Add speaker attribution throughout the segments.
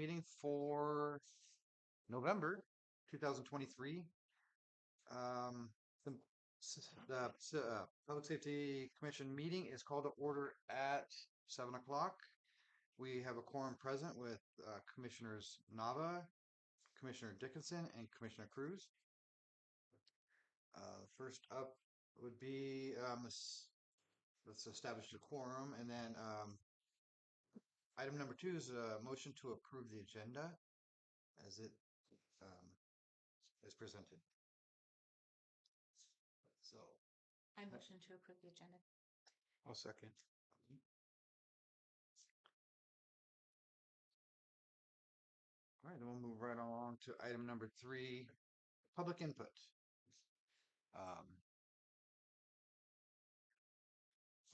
Speaker 1: meeting for November 2023. Um, the Public Safety Commission meeting is called to order at 7 o'clock. We have a quorum present with Commissioners Nava, Commissioner Dickinson, and Commissioner Cruz. First up would be let's establish a quorum, and then item number 2 is a motion to approve the agenda as it um, is presented. So,
Speaker 2: I motion to approve the agenda.
Speaker 3: I'll second.
Speaker 1: all right, then we'll move right along to item number 3, public input. Um,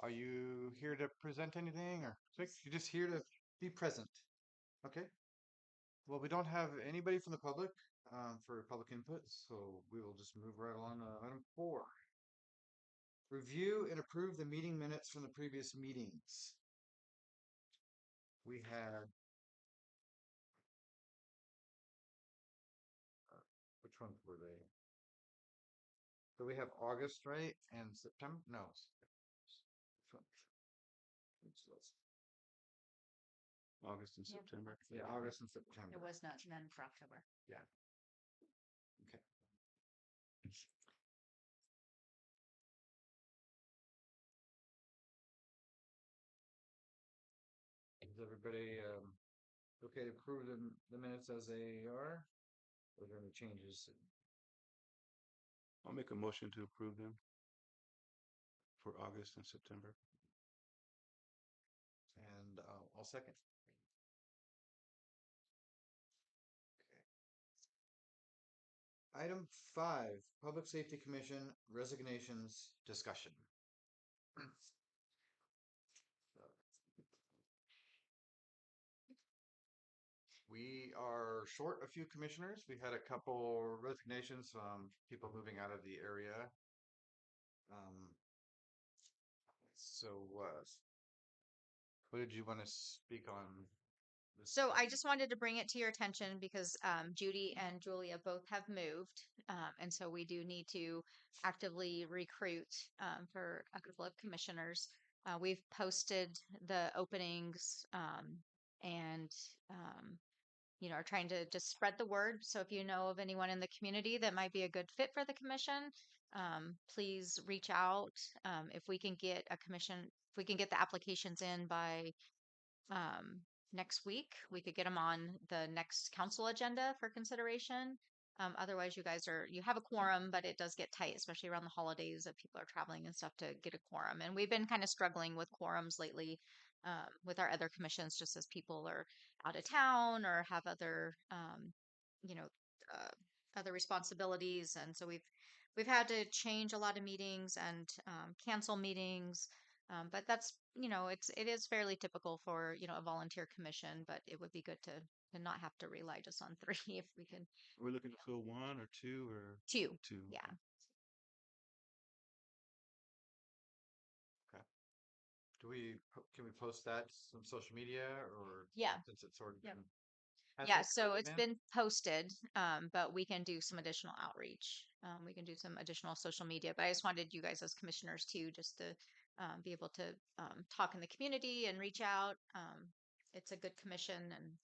Speaker 1: are you here to present anything, or you're just here to be present? Okay. Well, we don't have anybody from the public for public input, so we will just move right along to item 4. Review and approve the meeting minutes from the previous meetings. We had which ones were they? So we have August, right, and September. No, which one?
Speaker 3: August and
Speaker 2: Yep.
Speaker 3: September.
Speaker 1: Yeah, August and September.
Speaker 2: There was none for October.
Speaker 1: Yeah. Okay. Is everybody okay to approve the minutes as they are? Or are there any changes?
Speaker 3: I'll make a motion to approve them for August and September.
Speaker 1: And I'll second. Okay. Item 5, Public Safety Commission resignations discussion. We are short a few commissioners. We had a couple resignations, people moving out of the area. So, what did you want to speak on? This?
Speaker 2: So I just wanted to bring it to your attention because Judy and Julia both have moved. And so we do need to actively recruit for a couple of commissioners. We've posted the openings and are trying to just spread the word. So if you know of anyone in the community that might be a good fit for the commission, please reach out. If we can get the applications in by next week, we could get them on the next council agenda for consideration. Otherwise, you have a quorum, but it does get tight, especially around the holidays if people are traveling and stuff to get a quorum. And we've been kind of struggling with quorums lately with our other commissions, just as people are out of town or have other, you know, other responsibilities. And so we've had to change a lot of meetings and cancel meetings. But that's, it is fairly typical for, a volunteer commission, but it would be good to not have to rely just on 3 if we can.
Speaker 3: We're looking to fill 1 or 2 or
Speaker 2: 2.
Speaker 3: 2.
Speaker 2: Yeah.
Speaker 1: Okay. Can we post that on social media or?
Speaker 2: Yeah.
Speaker 1: Since it's already
Speaker 2: Yep.
Speaker 1: been.
Speaker 2: Yeah, so it's been posted, but we can do some additional outreach. We can do some additional social media, but I just wanted you guys as commissioners too, just to be able to talk in the community and reach out. It's a good commission and,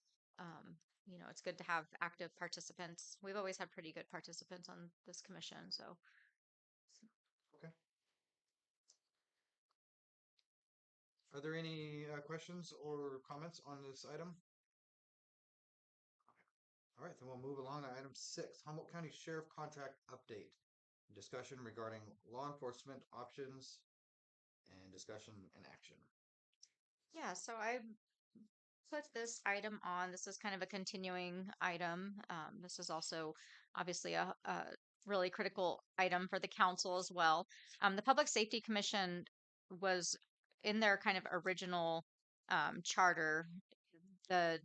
Speaker 2: it's good to have active participants. We've always had pretty good participants on this commission, so.
Speaker 1: Okay. Are there any questions or comments on this item? All right, then we'll move along to item 6, Humboldt County Sheriff Contract Update. Discussion regarding law enforcement options and discussion and action.
Speaker 2: Yeah, so I put this item on. This is kind of a continuing item. This is also obviously a really critical item for the council as well. The Public Safety Commission was in their kind of original charter. The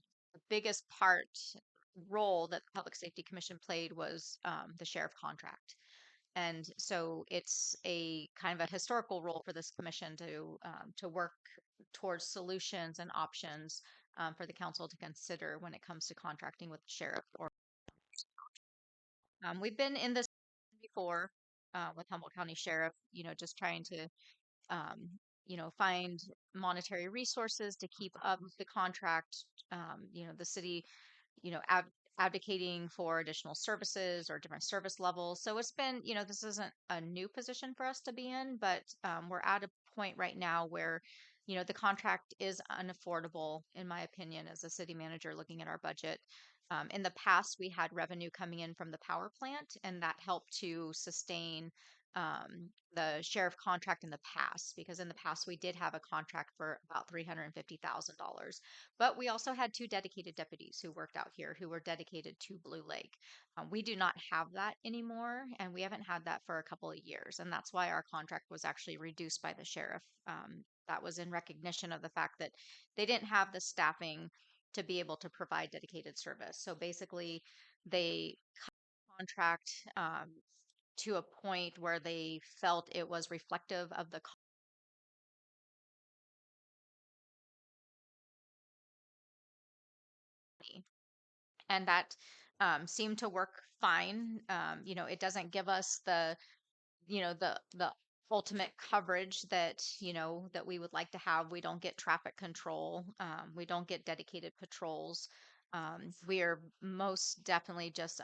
Speaker 2: biggest role that the Public Safety Commission played was the sheriff contract. And so it's a kind of a historical role for this commission to work towards solutions and options for the council to consider when it comes to contracting with the sheriff. Or we've been in this before with Humboldt County Sheriff, just trying to um, find monetary resources to keep up the contract. The city, you know, ab- advocating for additional services or different service levels. So it's been, this isn't a new position for us to be in, but we're at a point right now where, the contract is unaffordable, in my opinion, as a city manager looking at our budget. In the past, we had revenue coming in from the power plant, and that helped to sustain the sheriff contract in the past, because in the past we did have a contract for about $350,000. But we also had two dedicated deputies who worked out here who were dedicated to Blue Lake. We do not have that anymore, and we haven't had that for a couple of years. And that's why our contract was actually reduced by the sheriff. That was in recognition of the fact that they didn't have the staffing to be able to provide dedicated service. So basically, they contract to a point where they felt it was reflective of the company. And that seemed to work fine. It doesn't give us the ultimate coverage that that we would like to have. We don't get traffic control. We don't get dedicated patrols. We are most definitely just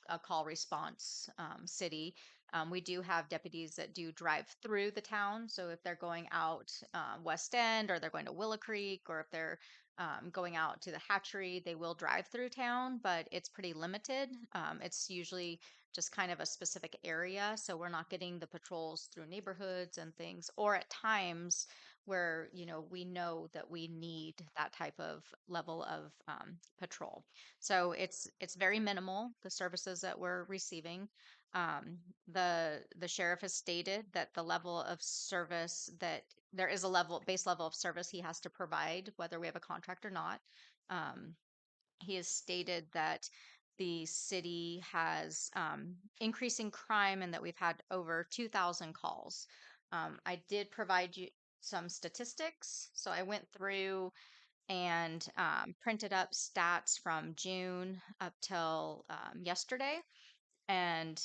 Speaker 2: a call response city. We do have deputies that do drive through the town. So if they're going out West End, or they're going to Willow Creek, or if they're going out to the hatchery, they will drive through town, but it's pretty limited. It's usually just kind of a specific area. So we're not getting the patrols through neighborhoods and things, or at times where, we know that we need that type of level of patrol. So it's very minimal, the services that we're receiving. The sheriff has stated that the level of service, that there is a base level of service he has to provide, whether we have a contract or not. Um, he has stated that the city has increasing crime, and that we've had over 2,000 calls. I did provide you some statistics. So I went through and printed up stats from June up till yesterday, and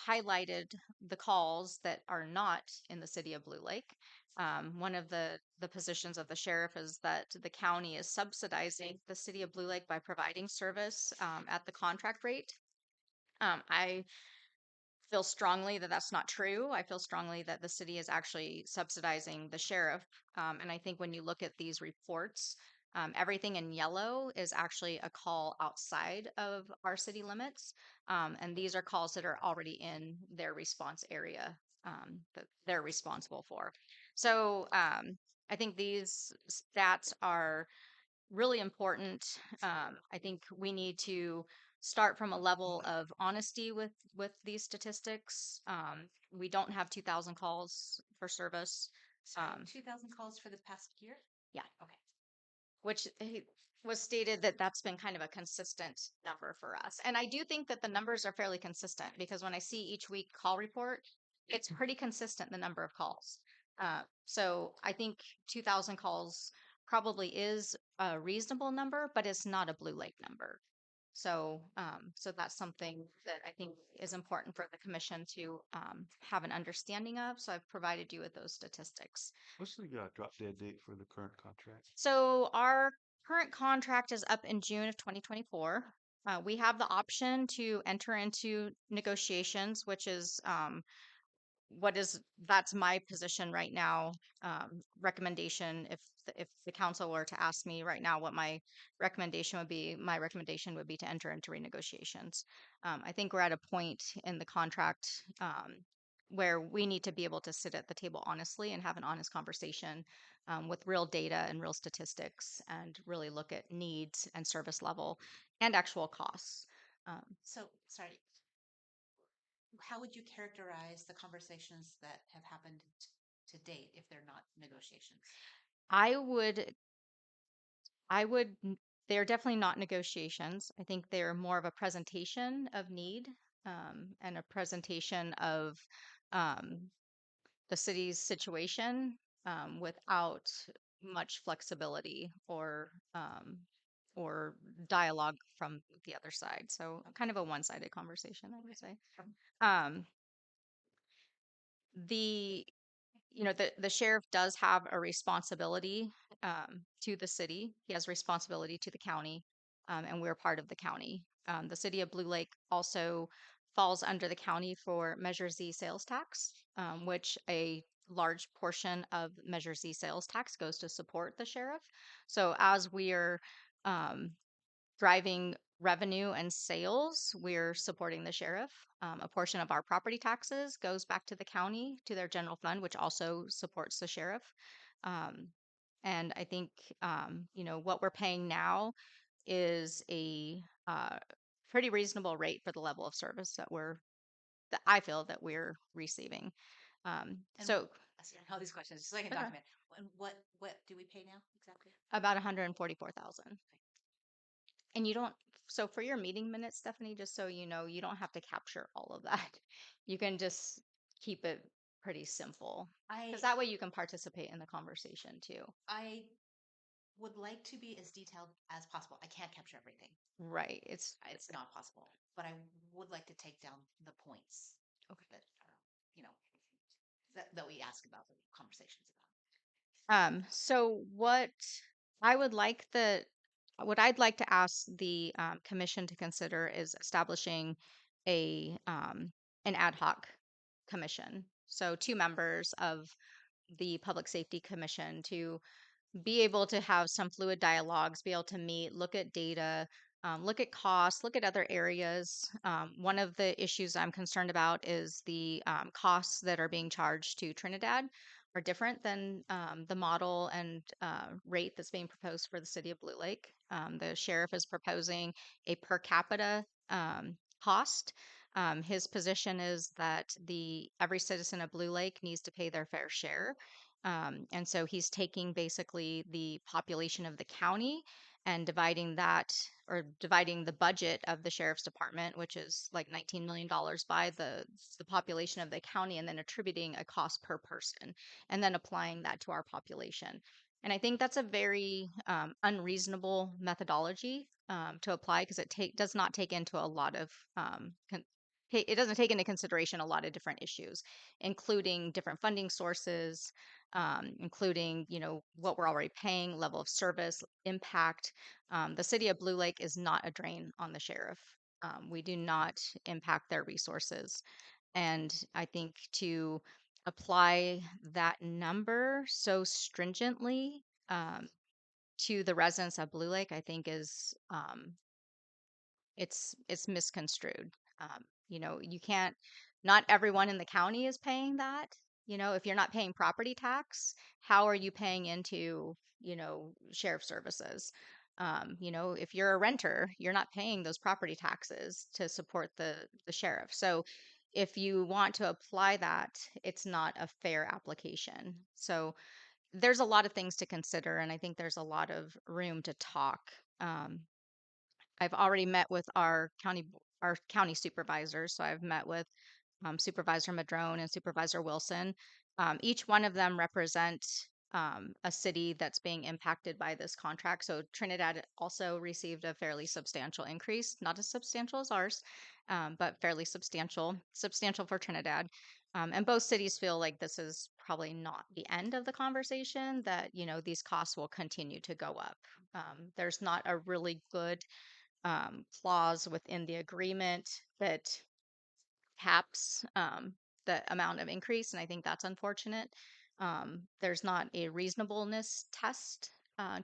Speaker 2: highlighted the calls that are not in the city of Blue Lake. One of the positions of the sheriff is that the county is subsidizing the city of Blue Lake by providing service at the contract rate. I feel strongly that that's not true. I feel strongly that the city is actually subsidizing the sheriff. And I think when you look at these reports, everything in yellow is actually a call outside of our city limits. And these are calls that are already in their response area that they're responsible for. So I think these stats are really important. I think we need to start from a level of honesty with these statistics. We don't have 2,000 calls for service. Um,
Speaker 4: 2,000 calls for the past year?
Speaker 2: yeah,
Speaker 4: Okay.
Speaker 2: which was stated that that's been kind of a consistent number for us. And I do think that the numbers are fairly consistent, because when I see each week call report, it's pretty consistent, the number of calls. So I think 2,000 calls probably is a reasonable number, but it's not a Blue Lake number. So that's something that I think is important for the commission to have an understanding of. So I've provided you with those statistics.
Speaker 3: What's the drop dead date for the current contract?
Speaker 2: So our current contract is up in June of 2024. We have the option to enter into negotiations, which is that's my position right now. Recommendation, if the council were to ask me right now what my recommendation would be, my recommendation would be to enter into renegotiations. I think we're at a point in the contract where we need to be able to sit at the table honestly and have an honest conversation with real data and real statistics, and really look at needs and service level and actual costs.
Speaker 4: So, sorry, how would you characterize the conversations that have happened to date if they're not negotiations?
Speaker 2: I would they're definitely not negotiations. I think they're more of a presentation of need, and a presentation of um, the city's situation, without much flexibility or dialogue from the other side. So kind of a one-sided conversation, I would say. Um, the the sheriff does have a responsibility to the city. He has responsibility to the county, and we're part of the county. The city of Blue Lake also falls under the county for Measure Z sales tax, which a large portion of Measure Z sales tax goes to support the sheriff. So as we are um, driving revenue and sales, we're supporting the sheriff. A portion of our property taxes goes back to the county, to their general fund, which also supports the sheriff. Um, and I think, what we're paying now is a pretty reasonable rate for the level of service that I feel that we're receiving.
Speaker 4: And
Speaker 2: So
Speaker 4: I see all these questions, just so I can
Speaker 2: Okay.
Speaker 4: document. And what do we pay now exactly?
Speaker 2: about 144,000. And you don't, so for your meeting minutes, Stephanie, just so you know, you don't have to capture all of that. You can just keep it pretty simple
Speaker 4: I
Speaker 2: because that way you can participate in the conversation too.
Speaker 4: I would like to be as detailed as possible. I can't capture everything.
Speaker 2: Right.
Speaker 4: It's not possible, but I would like to take down the points
Speaker 2: Okay.
Speaker 4: that are, you know, that we ask about the conversations about.
Speaker 2: So I would like the, what I'd like to ask the commission to consider is establishing an ad hoc commission. So 2 members of the Public Safety Commission to be able to have some fluid dialogues, be able to meet, look at data, look at costs, look at other areas. One of the issues I'm concerned about is the costs that are being charged to Trinidad are different than the model and rate that's being proposed for the city of Blue Lake. The sheriff is proposing a per capita cost. His position is that the every citizen of Blue Lake needs to pay their fair share. And so he's taking basically the population of the county and dividing that or dividing the budget of the sheriff's department, which is like $19 million by the population of the county, and then attributing a cost per person and then applying that to our population. And I think that's a very unreasonable methodology to apply because does not take into a lot of it doesn't take into consideration a lot of different issues, including different funding sources, including what we're already paying, level of service, impact. The city of Blue Lake is not a drain on the sheriff. We do not impact their resources, and I think to apply that number so stringently to the residents of Blue Lake, I think is it's misconstrued. You can't. Not everyone in the county is paying that. If you're not paying property tax, how are you paying into sheriff services? If you're a renter, you're not paying those property taxes to support the sheriff. So if you want to apply that, it's not a fair application. So there's a lot of things to consider, and I think there's a lot of room to talk. Um, I've already met with our county supervisors. So I've met with Supervisor Madrone and Supervisor Wilson. Each one of them represent a city that's being impacted by this contract. So Trinidad also received a fairly substantial increase, not as substantial as ours, but fairly substantial for Trinidad. And both cities feel like this is probably not the end of the conversation, that, these costs will continue to go up. There's not a really good clause within the agreement that caps the amount of increase, and I think that's unfortunate. There's not a reasonableness test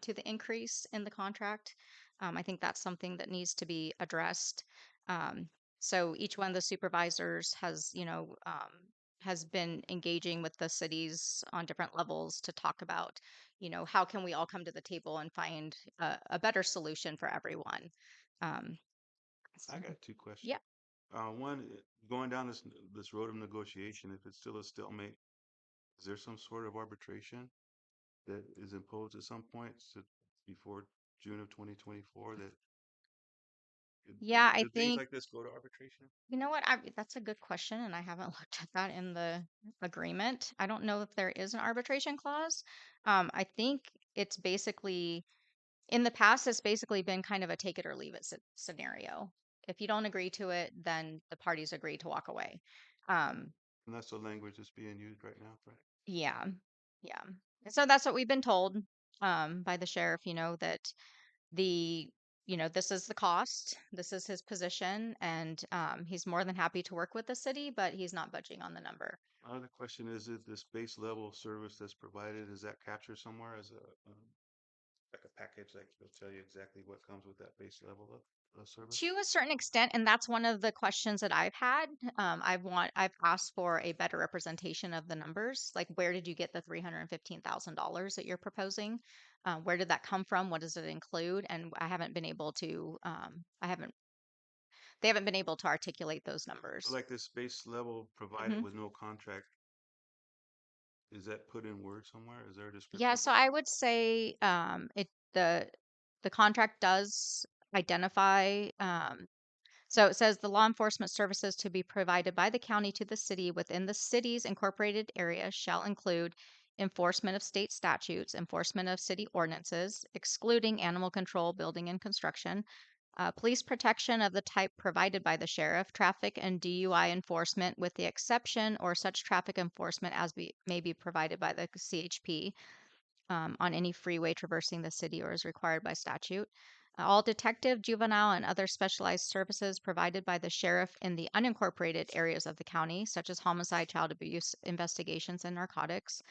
Speaker 2: to the increase in the contract. I think that's something that needs to be addressed. Um, so each one of the supervisors has been engaging with the cities on different levels to talk about, how can we all come to the table and find a better solution for everyone. Um,
Speaker 3: I got two questions.
Speaker 2: yeah.
Speaker 3: One, going down this road of negotiation, if it's still a stalemate, is there some sort of arbitration that is imposed at some point before June of 2024 that
Speaker 2: Yeah, I
Speaker 3: do things
Speaker 2: think
Speaker 3: like this go to arbitration?
Speaker 2: You know what? That's a good question, and I haven't looked at that in the agreement. I don't know if there is an arbitration clause. I think it's basically in the past, it's basically been kind of a take it or leave it scenario. If you don't agree to it, then the parties agree to walk away. Um,
Speaker 3: And that's the language that's being used right now, right?
Speaker 2: yeah, yeah. And so that's what we've been told by the sheriff, that the this is the cost, this is his position, and he's more than happy to work with the city, but he's not budging on the number.
Speaker 3: My other question is this base level of service that's provided, is that captured somewhere as like a package, like it'll tell you exactly what comes with that base level of service?
Speaker 2: To a certain extent, and that's one of the questions that I've had. I've asked for a better representation of the numbers. Like, where did you get the $315,000 that you're proposing? Where did that come from? What does it include? And I haven't been able to. They haven't been able to articulate those
Speaker 3: So
Speaker 2: numbers.
Speaker 3: like this base level provided
Speaker 2: Mhm.
Speaker 3: with no contract, is that put in Word somewhere? Is there a
Speaker 2: Yeah,
Speaker 3: description?
Speaker 2: so I would say the contract does identify. So it says the law enforcement services to be provided by the county to the city within the city's incorporated area shall include enforcement of state statutes, enforcement of city ordinances, excluding animal control, building and construction, police protection of the type provided by the sheriff, traffic and DUI enforcement with the exception or such traffic enforcement as may be provided by the CHP on any freeway traversing the city or is required by statute. All detective, juvenile, and other specialized services provided by the sheriff in the unincorporated areas of the county, such as homicide, child abuse investigations, and narcotics.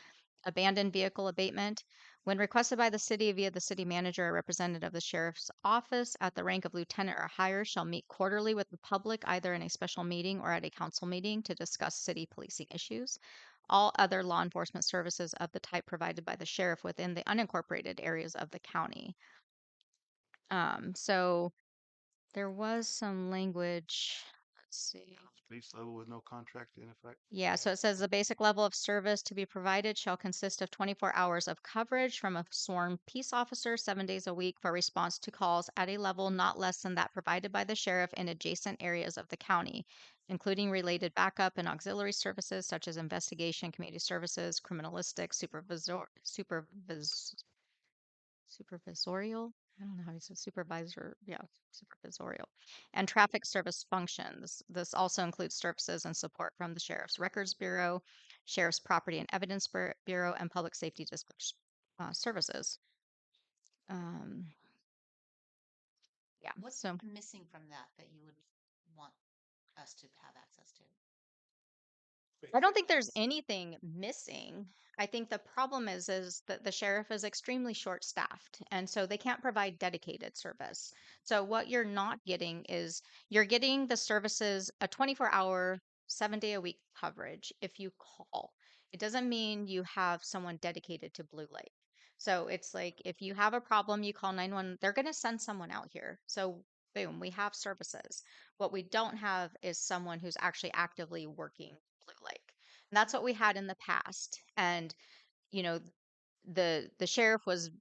Speaker 2: Abandoned vehicle abatement. When requested by the city via the city manager or representative of the sheriff's office at the rank of lieutenant or higher, shall meet quarterly with the public, either in a special meeting or at a council meeting, to discuss city policing issues. All other law enforcement services of the type provided by the sheriff within the unincorporated areas of the county. So there was some language. Let's see.
Speaker 3: Base level with no contract in effect?
Speaker 2: Yeah, so it says the basic level of service to be provided shall consist of 24 hours of coverage from a sworn peace officer 7 days a week for response to calls at a level not less than that provided by the sheriff in adjacent areas of the county, including related backup and auxiliary services such as investigation, community services, criminalistic, supervisorial. I don't know how you say supervisor. Yeah, supervisorial and traffic service functions. This also includes services and support from the Sheriff's Records Bureau, Sheriff's Property and Evidence Bureau, and Public Safety Dispatch Services. Um, yeah,
Speaker 4: What's
Speaker 2: so
Speaker 4: missing from that that you would want us to have access to?
Speaker 2: I don't think there's anything missing. I think the problem is that the sheriff is extremely short-staffed, and so they can't provide dedicated service. So what you're not getting is you're getting the services a 24-hour, 7-day-a-week coverage if you call. It doesn't mean you have someone dedicated to Blue Lake. So it's like if you have a problem, you call 911, they're going to send someone out here. So boom, we have services. What we don't have is someone who's actually actively working Blue Lake. And that's what we had in the past. And, you know, the sheriff was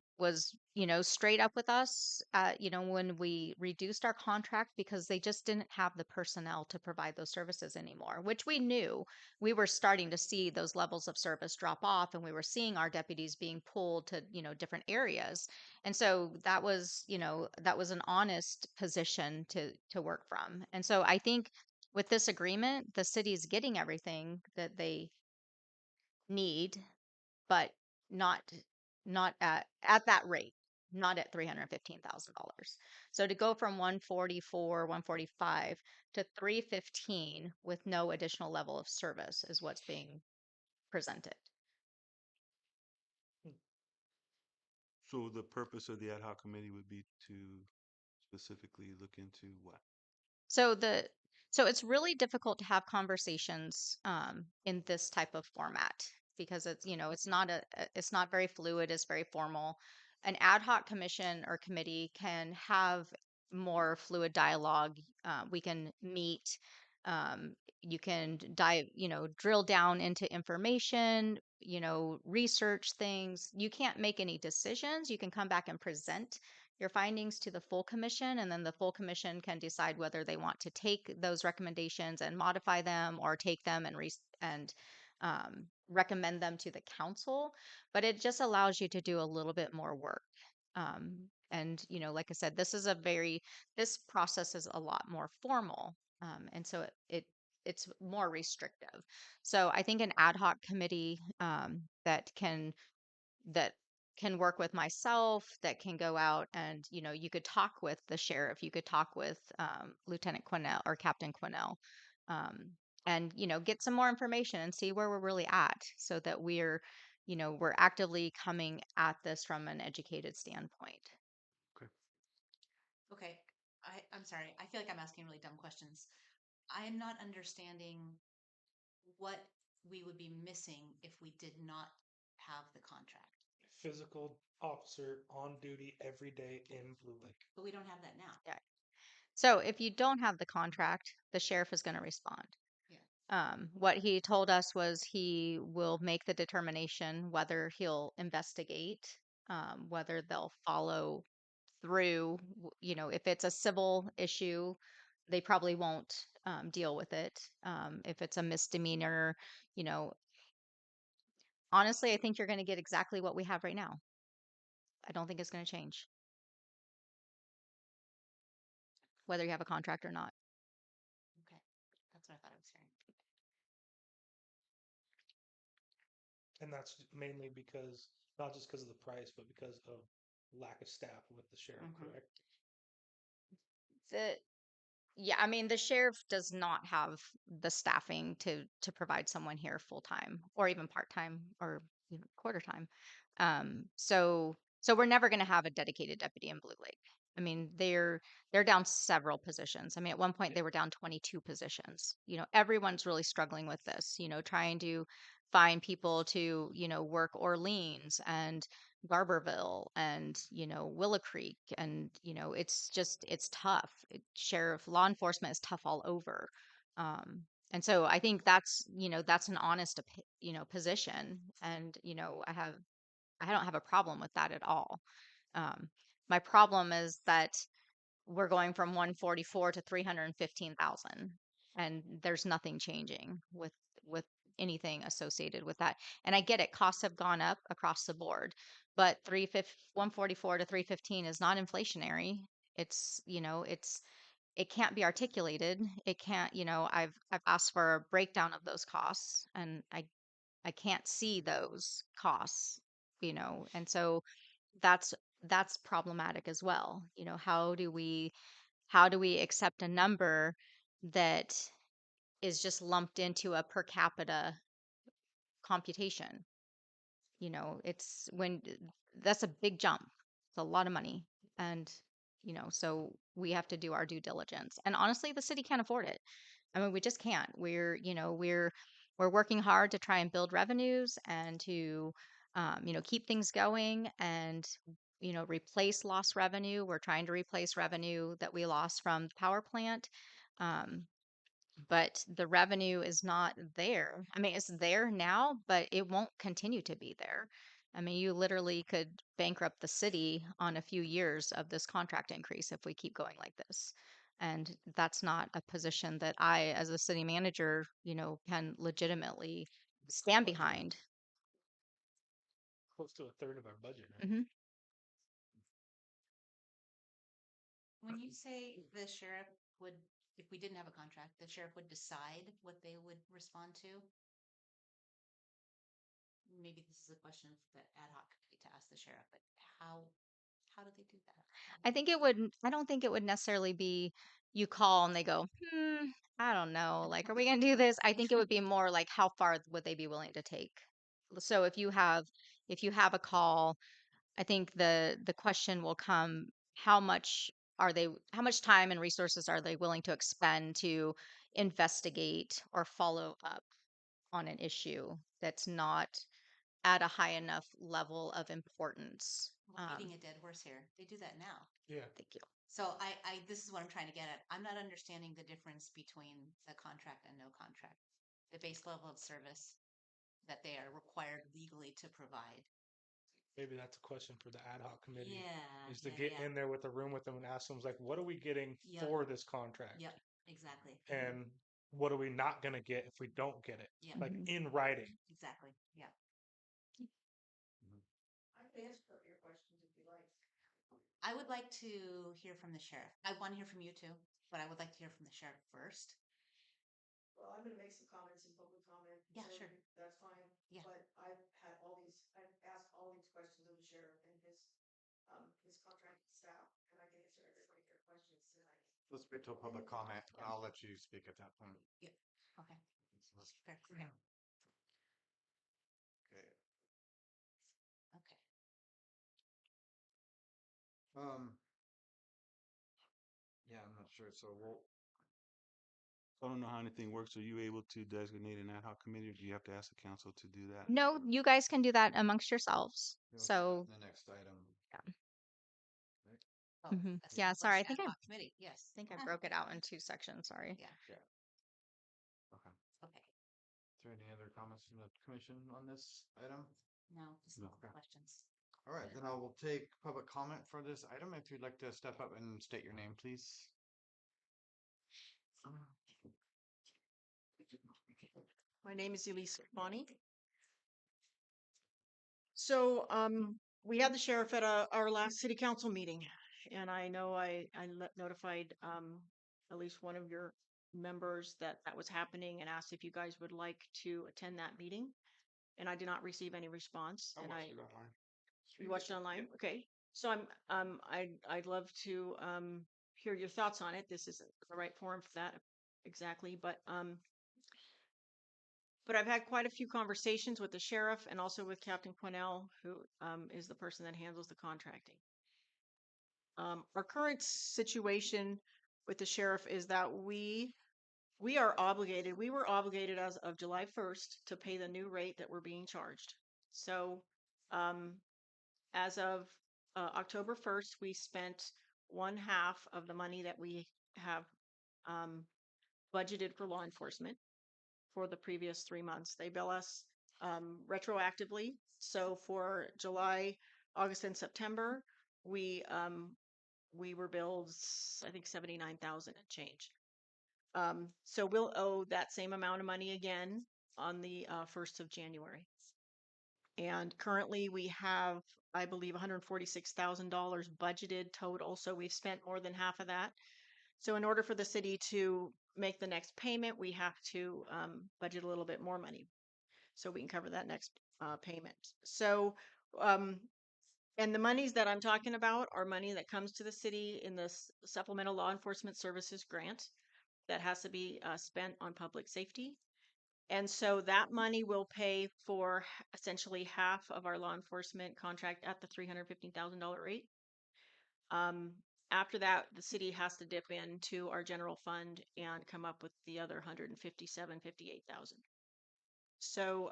Speaker 2: straight up with us when we reduced our contract because they just didn't have the personnel to provide those services anymore, which we knew. We were starting to see those levels of service drop off, and we were seeing our deputies being pulled to different areas. And so that was an honest position to work from. And so I think with this agreement, the city is getting everything that they need, but not not at that rate, not at $315,000. So to go from 144, 145 to 315 with no additional level of service is what's being presented.
Speaker 3: So the purpose of the ad hoc committee would be to specifically look into what?
Speaker 2: So the so it's really difficult to have conversations in this type of format because it's not very fluid, it's very formal. An ad hoc commission or committee can have more fluid dialogue. We can meet. You can dive, drill down into information, research things. You can't make any decisions. You can come back and present your findings to the full commission, and then the full commission can decide whether they want to take those recommendations and modify them or take them and recommend them to the council, but it just allows you to do a little bit more work. And like I said, this process is a lot more formal. And so it's more restrictive. So I think an ad hoc committee that can work with myself, that can go out and you could talk with the sheriff, you could talk with Lieutenant Quinnell or Captain Quinnell, um, and get some more information and see where we're really at, so that we're actively coming at this from an educated standpoint.
Speaker 4: Okay, I'm sorry. I feel like I'm asking really dumb questions. I'm not understanding what we would be missing if we did not have the contract.
Speaker 5: Physical officer on duty every day in Blue Lake.
Speaker 4: But we don't have that now.
Speaker 2: Yeah. So if you don't have the contract, the sheriff is going to respond.
Speaker 4: Yeah.
Speaker 2: What he told us was he will make the determination whether he'll investigate, whether they'll follow through. If it's a civil issue, they probably won't deal with it. If it's a misdemeanor, you know, honestly, I think you're going to get exactly what we have right now. I don't think it's going to change, whether you have a contract or not.
Speaker 4: Okay. That's what I thought I was hearing.
Speaker 5: And that's mainly because, not just because of the price, but because of lack of staff with the sheriff,
Speaker 4: Mhm.
Speaker 5: correct?
Speaker 2: The Yeah, I mean, the sheriff does not have the staffing to provide someone here full time or even part time or even quarter time. So we're never going to have a dedicated deputy in Blue Lake. I mean, they're down several positions. I mean, at one point they were down 22 positions. Everyone's really struggling with this. Trying to find people to work Orleans and Garberville and Willow Creek, and it's tough. Sheriff law enforcement is tough all over. And so I think that's an honest position, and I don't have a problem with that at all. um, my problem is that we're going from 144 to 315,000, and there's nothing changing with anything associated with that. And I get it, costs have gone up across the board, but 144 to 315 is not inflationary. It can't be articulated. It can't, I've asked for a breakdown of those costs, and I can't see those costs, and so that's that's problematic as well. How do we accept a number that is just lumped into a per capita computation? It's when that's a big jump. It's a lot of money. And, so we have to do our due diligence. And honestly, the city can't afford it. I mean, we just can't. We're working hard to try and build revenues and to, keep things going and, replace lost revenue. We're trying to replace revenue that we lost from the power plant. Um, but the revenue is not there. I mean, it's there now, but it won't continue to be there. I mean, you literally could bankrupt the city on a few years of this contract increase if we keep going like this. And that's not a position that I, as a city manager, can legitimately stand behind.
Speaker 5: Close to a third of our budget, right?
Speaker 2: Hmm.
Speaker 4: When you say the sheriff would, if we didn't have a contract, the sheriff would decide what they would respond to? Maybe this is a question for the ad hoc committee to ask the sheriff, but how do they do that?
Speaker 2: I don't think it would necessarily be you call and they go, I don't know, like, are we going to do this? I think it would be more like, how far would they be willing to take? So if you have a call, I think the question will come, how much time and resources are they willing to expend to investigate or follow up on an issue that's not at a high enough level of importance.
Speaker 4: We're beating a dead horse here. They do that now.
Speaker 5: Yeah.
Speaker 2: Thank you.
Speaker 4: So this is what I'm trying to get at. I'm not understanding the difference between the contract and no contract, the base level of service that they are required legally to provide.
Speaker 5: Maybe that's a question for the ad hoc committee.
Speaker 4: Yeah.
Speaker 5: Is to get in there with a room with them and ask them, like, what are we getting
Speaker 4: Yep.
Speaker 5: for this contract?
Speaker 4: Yep, exactly.
Speaker 5: And what are we not going to get if we don't get it?
Speaker 4: Yeah,
Speaker 5: Like
Speaker 2: Mhm.
Speaker 5: in writing.
Speaker 4: exactly. Yeah.
Speaker 6: I can answer some of your questions if you like.
Speaker 4: I would like to hear from the sheriff. I want to hear from you too, but I would like to hear from the sheriff first.
Speaker 6: Well, I'm gonna make some comments in public comment.
Speaker 4: Yeah,
Speaker 6: so
Speaker 4: sure.
Speaker 6: That's fine.
Speaker 4: Yeah.
Speaker 6: But I've asked all these questions of the sheriff and his contracted staff, and I can answer everybody their questions tonight.
Speaker 1: Let's wait till public comment. I'll let you speak at that point.
Speaker 4: Okay.
Speaker 1: Let's-
Speaker 4: Fair. Okay.
Speaker 1: Okay.
Speaker 4: Okay.
Speaker 1: Yeah, I'm not sure. So we'll.
Speaker 3: I don't know how anything works. Are you able to designate an ad hoc committee, or do you have to ask the council to do that?
Speaker 2: No, you guys can do that amongst yourselves.
Speaker 1: we'll do
Speaker 2: So,
Speaker 1: the next item.
Speaker 4: Oh,
Speaker 2: Mhm.
Speaker 4: that's
Speaker 2: Yeah,
Speaker 4: the
Speaker 2: sorry. I
Speaker 4: first
Speaker 2: think
Speaker 4: ad
Speaker 2: I
Speaker 4: hoc committee. Yes.
Speaker 2: think I broke it out in two sections. Sorry.
Speaker 4: Yeah.
Speaker 1: Okay.
Speaker 4: Okay.
Speaker 1: Is there any other comments from the commission on this item?
Speaker 4: No, just
Speaker 3: No.
Speaker 4: questions.
Speaker 1: All right, then I will take public comment for this item. If you'd like to step up and state your name, please.
Speaker 6: My name is Elise Bonnie. So, we had the sheriff at our last city council meeting, and I know I notified, at least one of your members that that was happening and asked if you guys would like to attend that meeting. And I did not receive any response. And you watched it online? Okay. So I'd love to, hear your thoughts on it. This isn't the right forum for that exactly, but I've had quite a few conversations with the sheriff and also with Captain Quinnell, who is the person that handles the contracting. Our current situation with the sheriff is that we are obligated. We were obligated as of July 1st to pay the new rate that we're being charged. So, as of October 1st, we spent one half of the money that we have budgeted for law enforcement for the previous 3 months. They bill us retroactively. So for July, August, and September, we were billed, I think, 79,000 and change. So we'll owe that same amount of money again on the 1st of January. And currently we have, I believe, $146,000 budgeted total. So we've spent more than half of that. So in order for the city to make the next payment, we have to budget a little bit more money so we can cover that next payment. So, and the monies that I'm talking about are money that comes to the city in the Supplemental Law Enforcement Services Grant that has to be spent on public safety. And so that money will pay for essentially half of our law enforcement contract at the $315,000 rate. After that, the city has to dip into our general fund and come up with the other 58,000. So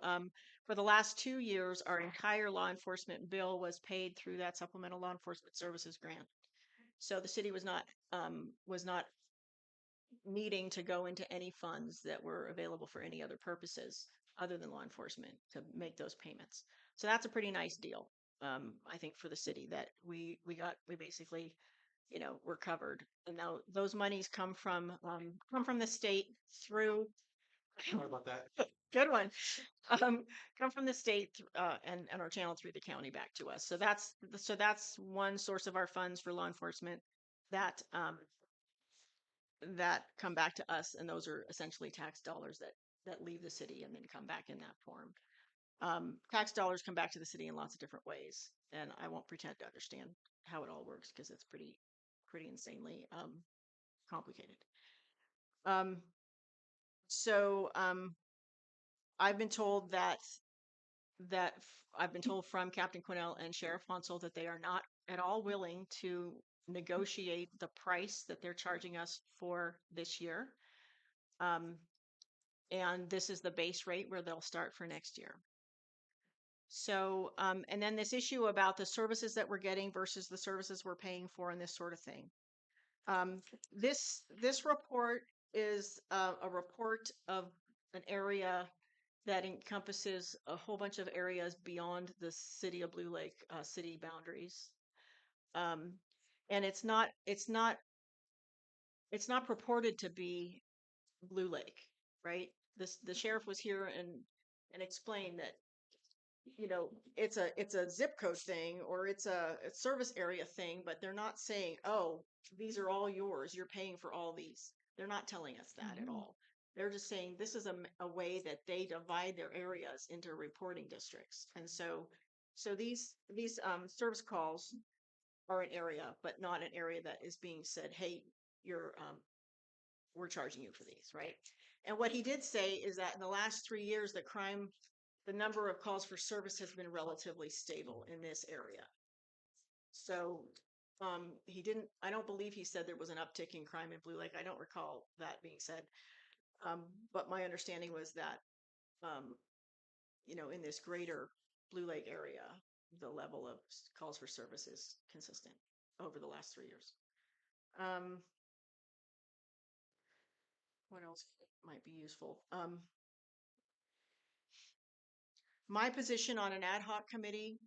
Speaker 6: for the last 2 years, our entire law enforcement bill was paid through that Supplemental Law Enforcement Services grant. So the city was not needing to go into any funds that were available for any other purposes other than law enforcement to make those payments. So that's a pretty nice deal, I think, for the city that we basically, we're covered. And now those monies come from the state through.
Speaker 1: Sorry about that.
Speaker 6: Good one. Come from the state and are channeled through the county back to us. So that's one source of our funds for law enforcement that that come back to us, and those are essentially tax dollars that leave the city and then come back in that form. Tax dollars come back to the city in lots of different ways, and I won't pretend to understand how it all works because it's pretty insanely complicated. So I've been told I've been told from Captain Quinnell and Sheriff Hansel that they are not at all willing to negotiate the price that they're charging us for this year. And this is the base rate where they'll start for next year. So, and then this issue about the services that we're getting versus the services we're paying for and this sort of thing. This report is a report of an area that encompasses a whole bunch of areas beyond the city of Blue Lake city boundaries. And it's not purported to be Blue Lake. right? The sheriff was here and explained that, it's a zip code thing or it's a service area thing, but they're not saying, oh, these are all yours. You're paying for all these. They're not telling us that at all. They're just saying this is a way that they divide their areas into reporting districts. And so these service calls are an area, but not an area that is being said, hey, we're charging you for these, right? And what he did say is that in the last 3 years, the number of calls for service has been relatively stable in this area. So I don't believe he said there was an uptick in crime in Blue Lake. I don't recall that being said. But my understanding was that, in this greater Blue Lake area, the level of calls for service is consistent over the last 3 years. What else might be useful? My position on an ad hoc committee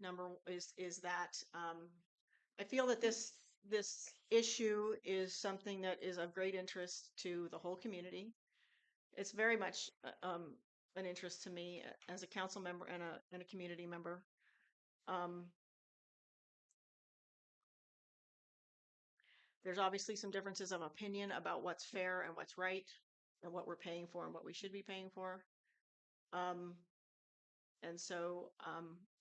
Speaker 6: is that I feel that this issue is something that is of great interest to the whole community. It's very much an interest to me as a council member and a community member. There's obviously some differences of opinion about what's fair and what's right and what we're paying for and what we should be paying for. And so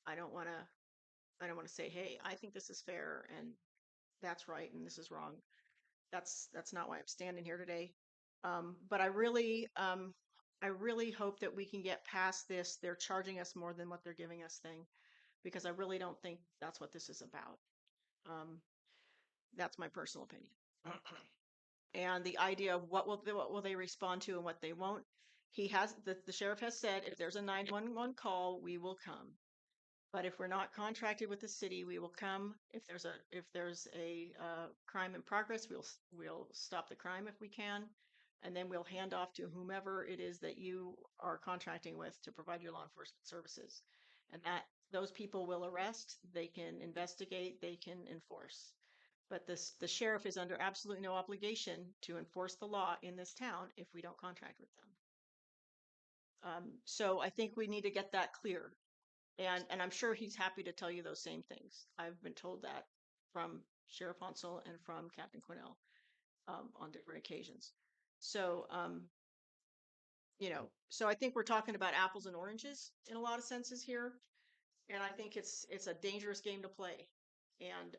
Speaker 6: I don't want to say, hey, I think this is fair and that's right and this is wrong. That's not why I'm standing here today. But I really hope that we can get past this. They're charging us more than what they're giving us thing, because I really don't think that's what this is about. That's my personal opinion. And the idea of what will they respond to and what they won't. The sheriff has said, if there's a 911 call, we will come. But if we're not contracted with the city, we will come. If there's a crime in progress, we'll stop the crime if we can, and then we'll hand off to whomever it is that you are contracting with to provide your law enforcement services. And that those people will arrest, they can investigate, they can enforce. But the sheriff is under absolutely no obligation to enforce the law in this town if we don't contract with them. So I think we need to get that clear. And I'm sure he's happy to tell you those same things. I've been told that from Sheriff Hansel and from Captain Quinnell on different occasions. So, so I think we're talking about apples and oranges in a lot of senses here. And I think it's a dangerous game to play. And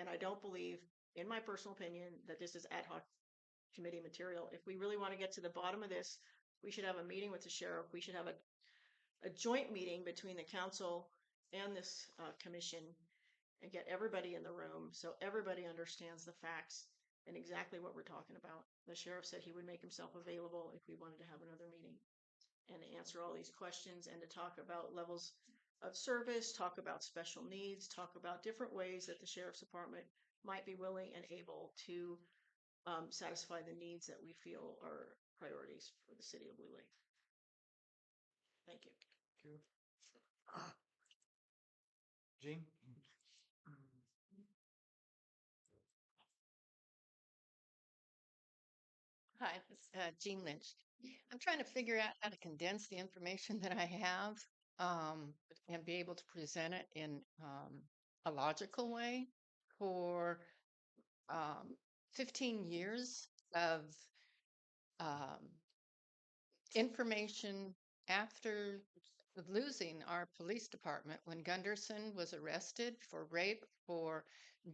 Speaker 6: I don't believe, in my personal opinion, that this is ad hoc committee material. If we really want to get to the bottom of this, we should have a meeting with the sheriff. We should have a joint meeting between the council and this commission and get everybody in the room so everybody understands the facts and exactly what we're talking about. The sheriff said he would make himself available if we wanted to have another meeting and to answer all these questions and to talk about levels of service, talk about special needs, talk about different ways that the sheriff's department might be willing and able to satisfy the needs that we feel are priorities for the city of Blue Lake. Thank you.
Speaker 1: Jean?
Speaker 7: Hi, it's Jean Lynch. I'm trying to figure out how to condense the information that I have and be able to present it in a logical way for 15 years of um, information after losing our police department when Gunderson was arrested for rape, for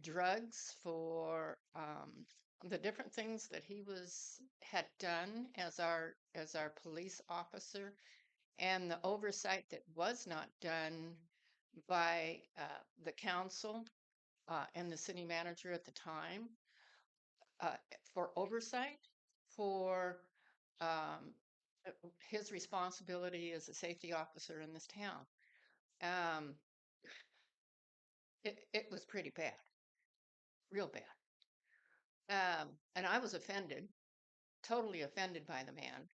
Speaker 7: drugs, for the different things that he had done as our police officer, and the oversight that was not done by the council and the city manager at the time for oversight for um, his responsibility as a safety officer in this town. It was pretty bad, real bad. And I was offended, totally offended by the man.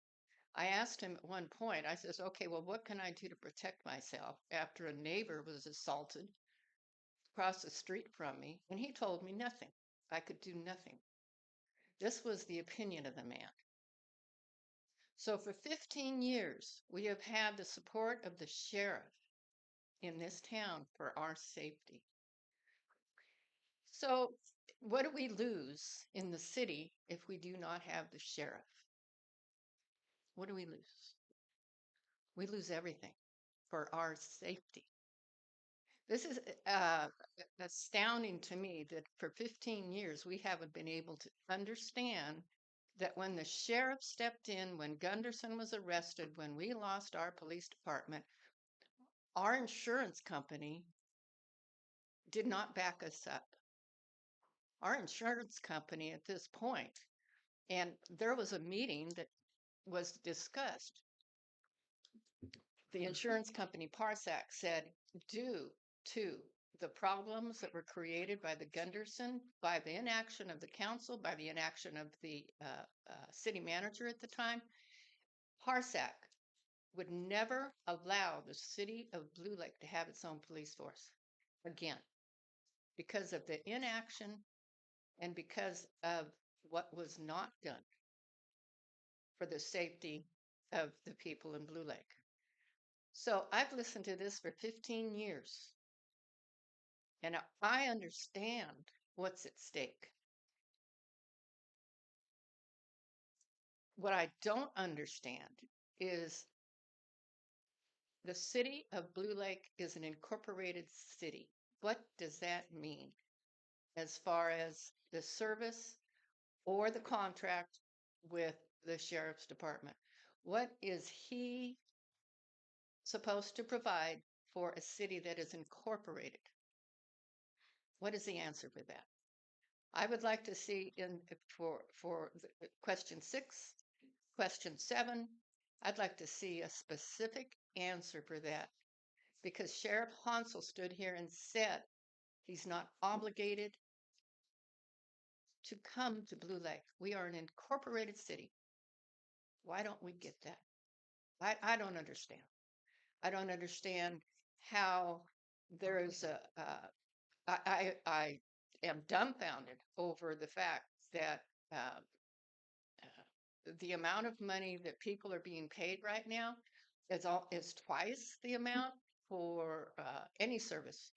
Speaker 7: I asked him at one point, I says, okay, well, what can I do to protect myself after a neighbor was assaulted across the street from me? And he told me nothing. I could do nothing. This was the opinion of the man. So for 15 years, we have had the support of the sheriff in this town for our safety. So what do we lose in the city if we do not have the sheriff? What do we lose? We lose everything for our safety. This is astounding to me that for 15 years we haven't been able to understand that when the sheriff stepped in, when Gunderson was arrested, when we lost our police department, our insurance company did not back us up. Our insurance company at this point, and there was a meeting that was discussed. The insurance company Parsac said, due to the problems that were created by the Gunderson, by the inaction of the council, by the inaction of the city manager at the time, Parsac would never allow the city of Blue Lake to have its own police force again because of the inaction and because of what was not done for the safety of the people in Blue Lake. So I've listened to this for 15 years, and I understand what's at stake. What I don't understand is the city of Blue Lake is an incorporated city. What does that mean as far as the service or the contract with the sheriff's department? What is he supposed to provide for a city that is incorporated? What is the answer for that? I would like to see for question 6, question 7, I'd like to see a specific answer for that, because Sheriff Hansel stood here and said he's not obligated to come to Blue Lake. We are an incorporated city. Why don't we get that? I don't understand. I don't understand how there is I am dumbfounded over the fact that the amount of money that people are being paid right now is twice the amount for any service.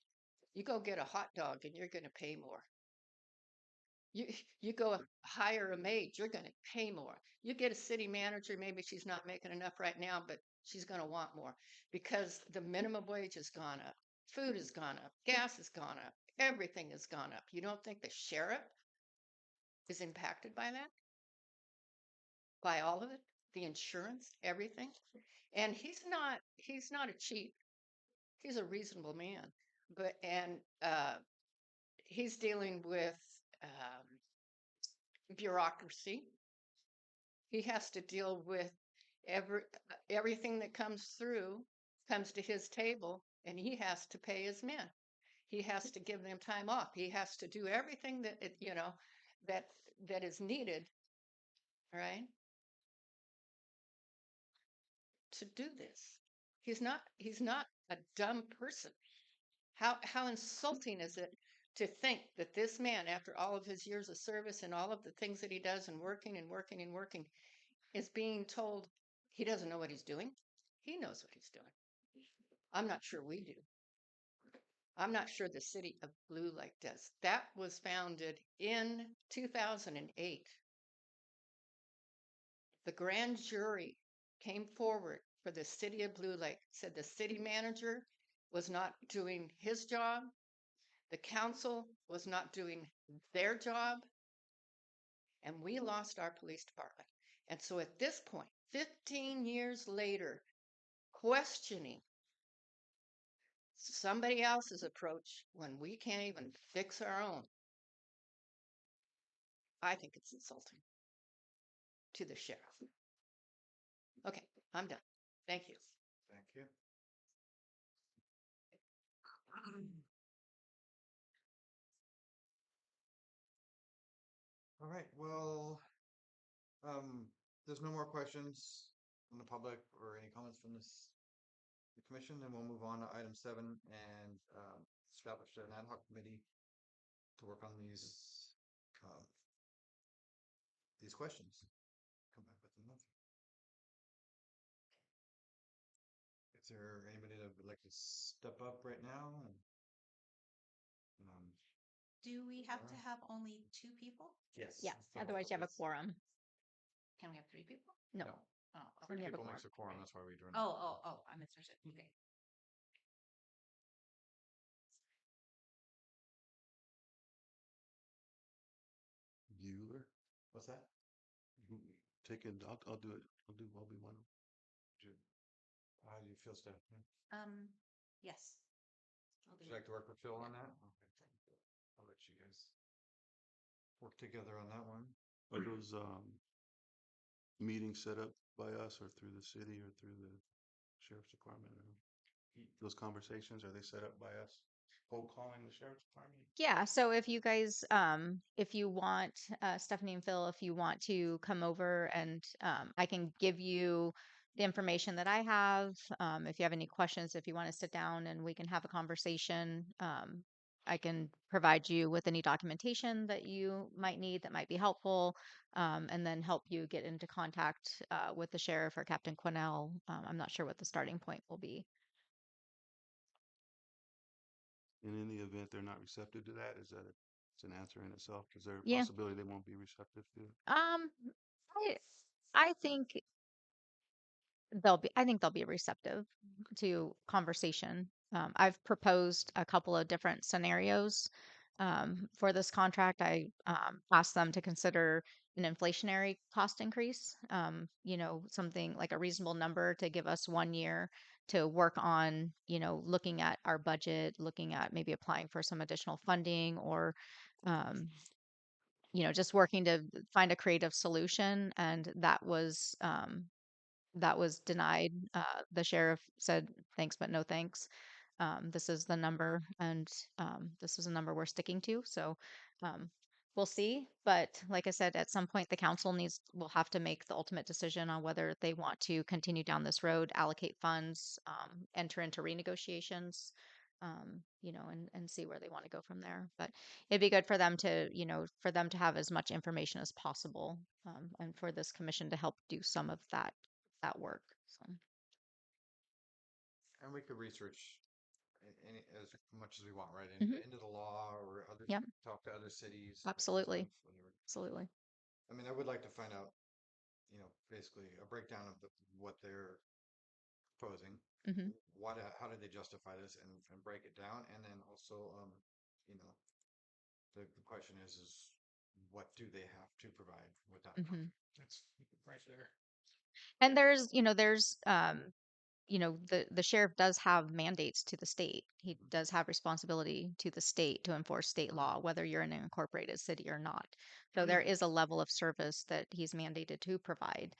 Speaker 7: You go get a hot dog and you're going to pay more. You go hire a maid, you're going to pay more. You get a city manager, maybe she's not making enough right now, but she's going to want more because the minimum wage has gone up, food has gone up, gas has gone up, everything has gone up. You don't think the sheriff is impacted by that? By all of it? The insurance, everything? And he's not a cheat. He's a reasonable man. But he's dealing with bureaucracy. He has to deal with everything that comes to his table, and he has to pay his men. He has to give them time off. He has to do everything that is needed, right, to do this. He's not a dumb person. How insulting is it to think that this man, after all of his years of service and all of the things that he does and working and working and working, is being told he doesn't know what he's doing? He knows what he's doing. I'm not sure we do. I'm not sure the city of Blue Lake does. That was founded in 2008. The grand jury came forward for the city of Blue Lake, said the city manager was not doing his job. The council was not doing their job. And we lost our police department. And so at this point, 15 years later, questioning somebody else's approach when we can't even fix our own, I think it's insulting to the sheriff. Okay, I'm done. Thank you.
Speaker 1: Thank you. All right, well, there's no more questions from the public or any comments from the commission, then we'll move on to item 7 and establish an ad hoc committee to work on these questions. Come back with them. there anybody that would like to step up right now? Um,
Speaker 4: Do we have to
Speaker 1: Alright.
Speaker 4: have only 2 people?
Speaker 5: Yes.
Speaker 2: Yes,
Speaker 1: So
Speaker 2: otherwise you have a
Speaker 1: it's-
Speaker 2: quorum.
Speaker 4: Can we have 3 people?
Speaker 2: No.
Speaker 1: No.
Speaker 4: Oh,
Speaker 2: Then
Speaker 4: okay.
Speaker 2: you have a
Speaker 1: People makes a
Speaker 2: quorum.
Speaker 1: quorum, that's why we're doing.
Speaker 4: I misunderstood. Okay.
Speaker 3: Bueller,
Speaker 1: What's that?
Speaker 3: take it. I'll do it. I'll be one.
Speaker 1: How do you feel, Steph?
Speaker 4: Yes. I'll
Speaker 1: Would
Speaker 4: do
Speaker 1: you
Speaker 4: it.
Speaker 1: like to work with Phil on that? Okay. I'll let you guys work together on that one.
Speaker 3: Are those meetings set up by us or through the city or through the sheriff's department? Or those conversations, are they set up by us? Cold calling the sheriff's department?
Speaker 2: Yeah, so if you guys, if you want, Stephanie and Phil, if you want to come over and I can give you the information that I have. If you have any questions, if you want to sit down and we can have a conversation, I can provide you with any documentation that you might need that might be helpful, and then help you get into contact with the sheriff or Captain Quinnell. I'm not sure what the starting point will be.
Speaker 3: And in the event they're not receptive to that, is that it's an answer in itself? Is there a
Speaker 2: Yeah.
Speaker 3: possibility they won't be receptive to it?
Speaker 2: I think I think they'll be receptive to conversation. I've proposed a couple of different scenarios for this contract. I asked them to consider an inflationary cost increase, something like a reasonable number to give us 1 year to work on, looking at our budget, looking at maybe applying for some additional funding or, um, just working to find a creative solution. And that was denied. The sheriff said, thanks, but no thanks. This is the number, and this is a number we're sticking to. So um, we'll see. But like I said, at some point, the council will have to make the ultimate decision on whether they want to continue down this road, allocate funds, enter into renegotiations. And see where they want to go from there. But it'd be good for them to have as much information as possible, and for this commission to help do some of that work. So
Speaker 1: And we could research any as much as we want, right?
Speaker 2: Mhm.
Speaker 1: Into the law or other,
Speaker 2: Yep.
Speaker 1: talk to other cities.
Speaker 2: Absolutely.
Speaker 1: Stuff, whatever.
Speaker 2: Absolutely.
Speaker 1: I mean, I would like to find out, basically a breakdown of what they're proposing.
Speaker 2: Hmm.
Speaker 1: How did they justify this and break it down? And then also, you know, the question is what do they have to provide with that?
Speaker 2: Hmm.
Speaker 5: That's right there.
Speaker 2: And the sheriff does have mandates to the state. He does have responsibility to the state to enforce state law, whether you're in an incorporated city or not. So there is a level of service that he's mandated to provide.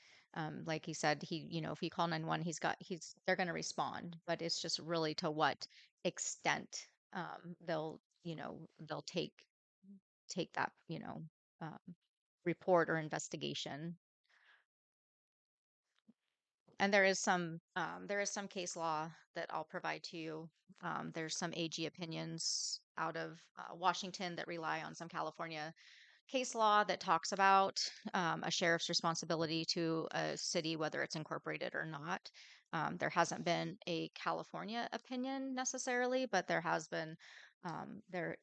Speaker 2: Like he said, if you call 911, they're going to respond, but it's just really to what extent they'll take that, um, report or investigation. And there is some case law that I'll provide to you. There's some AG opinions out of Washington that rely on some California case law that talks about a sheriff's responsibility to a city, whether it's incorporated or not. There hasn't been a California opinion necessarily, but there has been there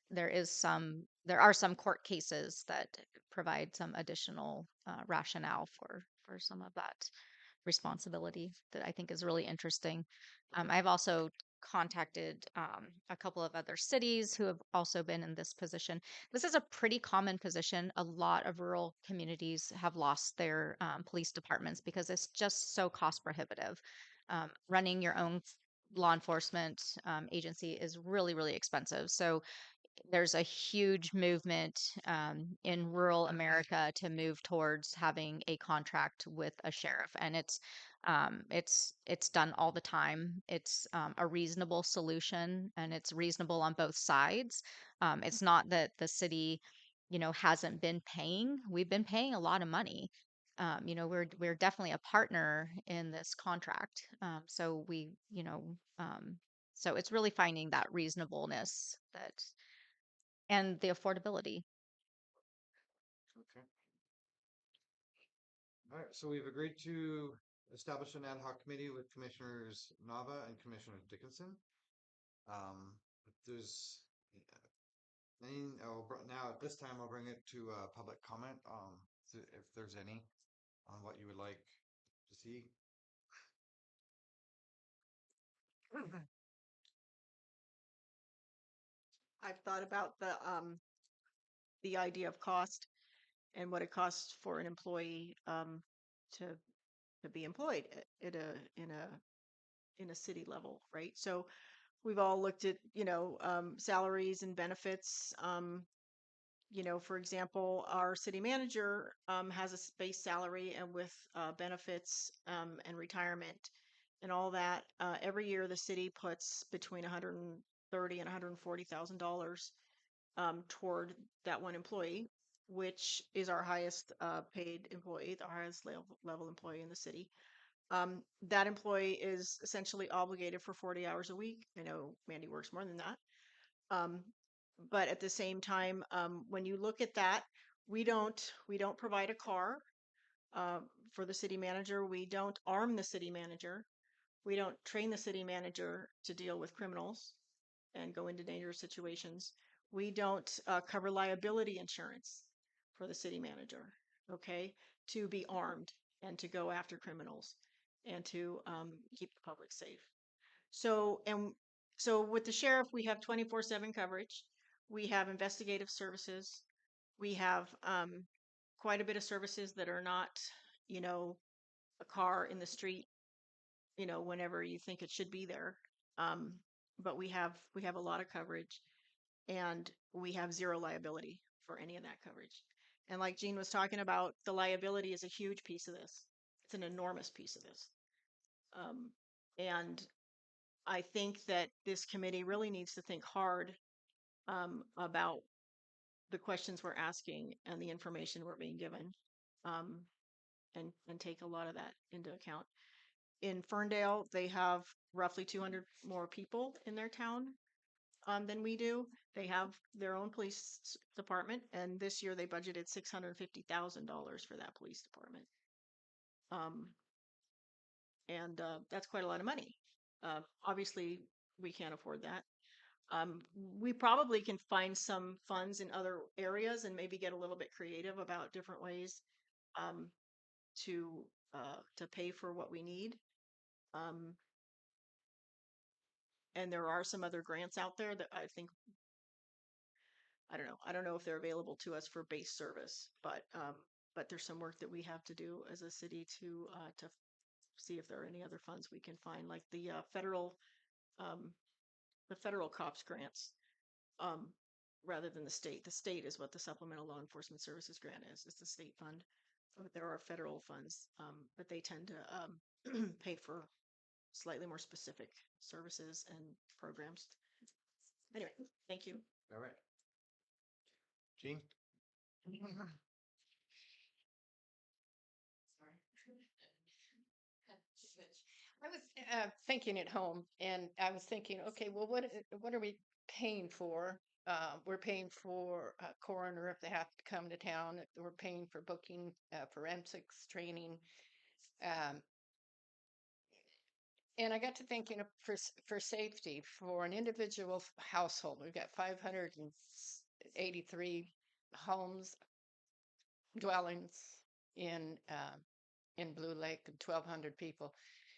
Speaker 2: are some court cases that provide some additional rationale for some of that responsibility that I think is really interesting. I've also contacted a couple of other cities who have also been in this position. This is a pretty common position. A lot of rural communities have lost their police departments because it's just so cost prohibitive. Running your own law enforcement agency is really, really expensive. So there's a huge movement in rural America to move towards having a contract with a sheriff, and it's done all the time. It's a reasonable solution, and it's reasonable on both sides. It's not that the city, hasn't been paying. We've been paying a lot of money. We're definitely a partner in this contract. So it's really finding that reasonableness and the affordability.
Speaker 1: Okay. All right. So we've agreed to establish an ad hoc committee with Commissioners Nava and Commissioner Dickinson. If there's any, now at this time, I'll bring it to public comment. If there's any on what you would like to see.
Speaker 6: I've thought about the idea of cost and what it costs for an employee to be employed at in a city level, right? So we've all looked at, salaries and benefits. For example, our city manager has a base salary and with benefits and retirement and all that. Every year, the city puts between 130 and $140,000 toward that one employee, which is our highest paid employee, the highest level employee in the city. That employee is essentially obligated for 40 hours a week. I know Mandy works more than that. But at the same time, when you look at that, we don't provide a car for the city manager. We don't arm the city manager. We don't train the city manager to deal with criminals and go into dangerous situations. We don't cover liability insurance for the city manager, okay, to be armed and to go after criminals and to keep the public safe. So with the sheriff, we have 24/7 coverage. We have investigative services. We have quite a bit of services that are not, a car in the street, whenever you think it should be there. But we have a lot of coverage, and we have zero liability for any of that coverage. And like Jean was talking about, the liability is a huge piece of this. It's an enormous piece of this. And I think that this committee really needs to think hard about the questions we're asking and the information we're being given, and take a lot of that into account. In Ferndale, they have roughly 200 more people in their town than we do. They have their own police department, and this year they budgeted $650,000 for that police department. And that's quite a lot of money. Obviously, we can't afford that. We probably can find some funds in other areas and maybe get a little bit creative about different ways to pay for what we need. And there are some other grants out there that I think, I don't know. I don't know if they're available to us for base service, but there's some work that we have to do as a city to see if there are any other funds we can find, like the federal cops grants, rather than the state. The state is what the Supplemental Law Enforcement Services Grant is. It's the state fund, but there are federal funds, but they tend to pay for slightly more specific services and programs. Anyway, thank you.
Speaker 1: All right. Jean?
Speaker 7: I was thinking at home, and I was thinking, okay, well, what are we paying for? We're paying for a coroner if they have to come to town. We're paying for booking forensics training. And I got to thinking for safety for an individual household. We've got 583 homes, dwellings in Blue Lake, and 1,200 people.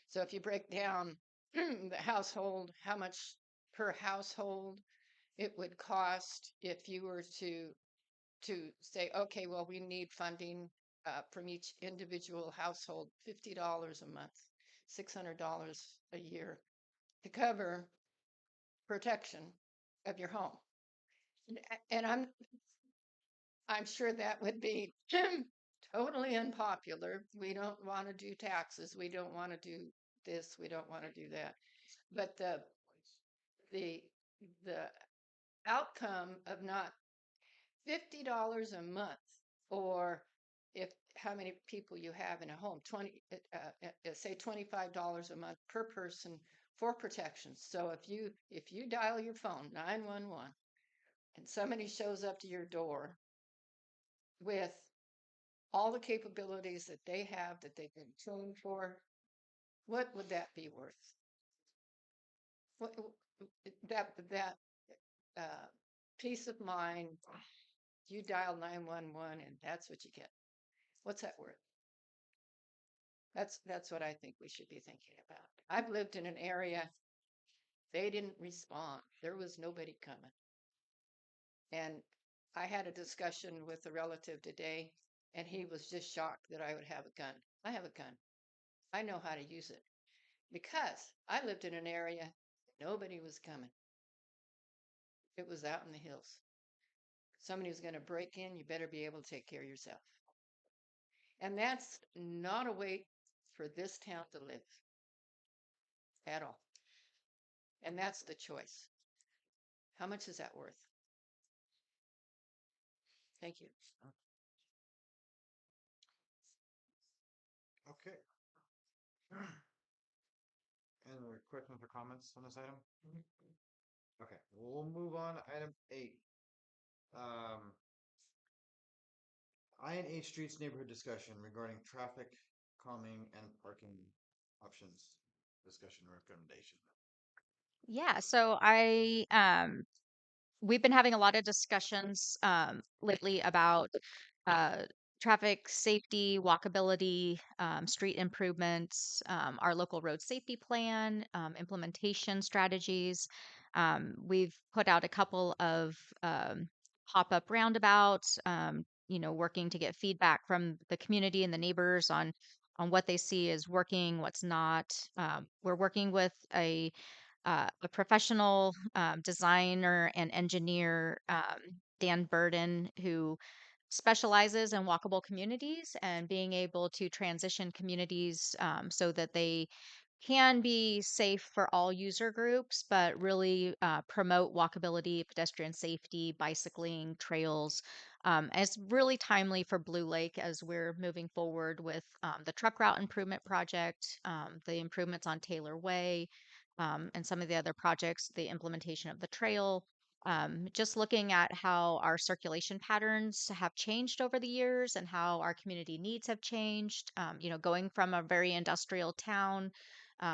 Speaker 7: So if you break down the household, how much per household it would cost if you were to say, okay, well, we need funding from each individual household, $50 a month, $600 a year to cover protection of your home. And I'm sure that would be totally unpopular. We don't want to do taxes. We don't want to do this. We don't want to do that. But the outcome of not $50 a month, or if how many people you have in a home, say $25 a month per person for protection. So if you dial your phone 911 and somebody shows up to your door with all the capabilities that they have, that they've been trained for, What would that be worth? What that uh, peace of mind? You dial 911 and that's what you get. What's that worth? That's what I think we should be thinking about. I've lived in an area, they didn't respond. There was nobody coming. And I had a discussion with a relative today, and he was just shocked that I would have a gun. I have a gun. I know how to use it because I lived in an area, nobody was coming. It was out in the hills. Somebody was going to break in, you better be able to take care of yourself. And that's not a way for this town to live at all. And that's the choice. How much is that worth? Thank you.
Speaker 1: Okay. Any other questions or comments on this item? Okay, we'll move on to item 8. Um, I&H Streets neighborhood discussion regarding traffic calming and parking options. Discussion recommendation.
Speaker 2: Yeah, so we've been having a lot of discussions lately about uh, traffic safety, walkability, street improvements, our local road safety plan, implementation strategies. We've put out a couple of pop-up roundabouts, working to get feedback from the community and the neighbors on what they see is working, what's not. We're working with a professional designer and engineer, Dan Burden, who specializes in walkable communities and being able to transition communities so that they can be safe for all user groups, but really promote walkability, pedestrian safety, bicycling, trails. It's really timely for Blue Lake as we're moving forward with the truck route improvement project, the improvements on Taylor Way, and some of the other projects, the implementation of the trail. Just looking at how our circulation patterns have changed over the years and how our community needs have changed. Going from a very industrial town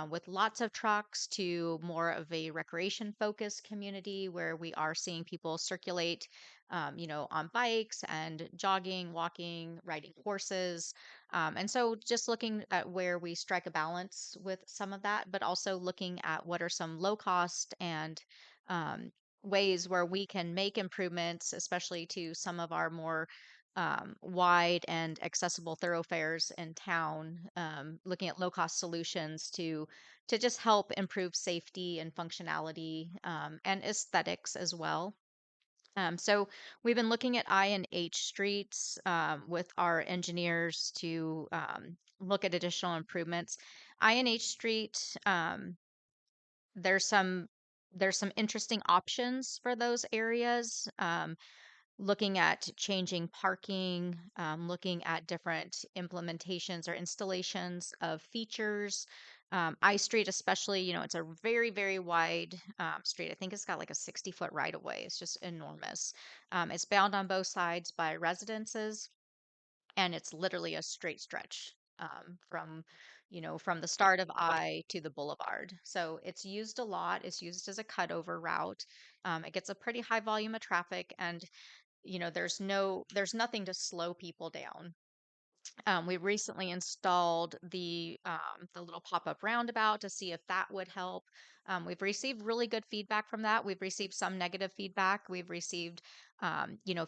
Speaker 2: with lots of trucks to more of a recreation focused community where we are seeing people circulate, on bikes and jogging, walking, riding horses. And so just looking at where we strike a balance with some of that, but also looking at what are some low cost and um, ways where we can make improvements, especially to some of our more wide and accessible thoroughfares in town, looking at low cost solutions to just help improve safety and functionality and aesthetics as well. So we've been looking at I and H streets with our engineers to look at additional improvements. I and H Street, there's some there's some interesting options for those areas. Looking at changing parking, looking at different implementations or installations of features. I Street, especially, it's a very, very wide street. I think it's got like a 60-foot right of way. It's just enormous. It's bound on both sides by residences, and it's literally a straight stretch from the start of I to the boulevard. So it's used a lot. It's used as a cutover route. It gets a pretty high volume of traffic, and there's nothing to slow people down. We recently installed the little pop-up roundabout to see if that would help. We've received really good feedback from that. We've received some negative feedback. We've received,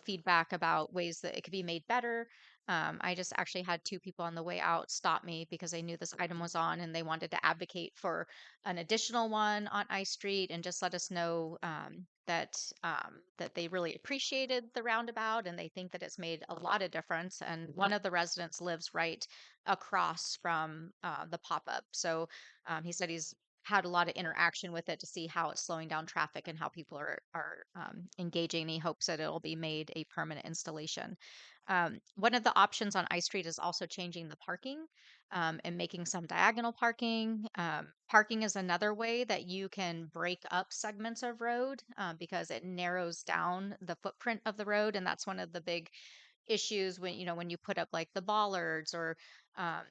Speaker 2: feedback about ways that it could be made better. I just actually had two people on the way out stop me because they knew this item was on and they wanted to advocate for an additional one on I Street and just let us know that they really appreciated the roundabout and they think that it's made a lot of difference. And one of the residents lives right across from the pop-up, so he said he's had a lot of interaction with it to see how it's slowing down traffic and how people are engaging. And he hopes that it'll be made a permanent installation. One of the options on I Street is also changing the parking and making some diagonal parking. Parking is another way that you can break up segments of road because it narrows down the footprint of the road. And that's one of the big issues when you put up like the bollards or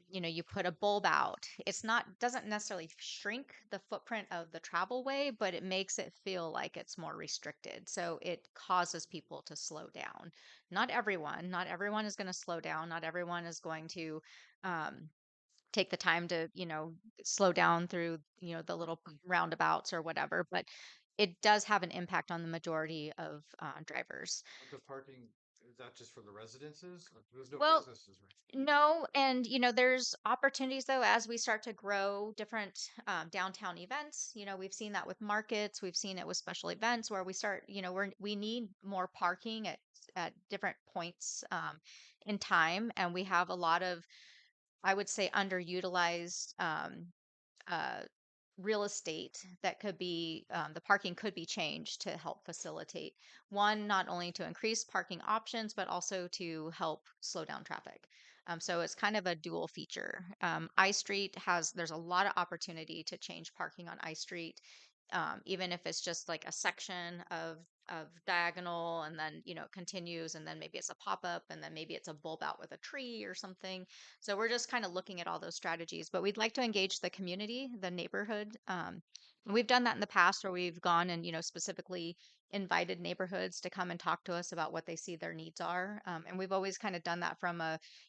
Speaker 2: You put a bulb out. It's not doesn't necessarily shrink the footprint of the travel way, but it makes it feel like it's more restricted. So it causes people to slow down. Not everyone is going to slow down. Not everyone is going to um, take the time to, slow down through, the little roundabouts or whatever, but it does have an impact on the majority of drivers.
Speaker 1: But the parking, is that just for the residences? Like, there's no
Speaker 2: Well,
Speaker 1: businesses, right?
Speaker 2: no, and there's opportunities though as we start to grow different downtown events. We've seen that with markets, we've seen it with special events where we start, we need more parking at different points in time, and we have a lot of, I would say, underutilized uh, real estate that could be the parking could be changed to help facilitate one, not only to increase parking options but also to help slow down traffic. So it's kind of a dual feature. I Street there's a lot of opportunity to change parking on I Street, even if it's just like a section of diagonal, and then it continues, and then maybe it's a pop-up, and then maybe it's a bulb out with a tree or something. So we're just kind of looking at all those strategies, but we'd like to engage the community, the neighborhood. And we've done that in the past where we've gone and, specifically invited neighborhoods to come and talk to us about what they see their needs are. And we've always kind of done that from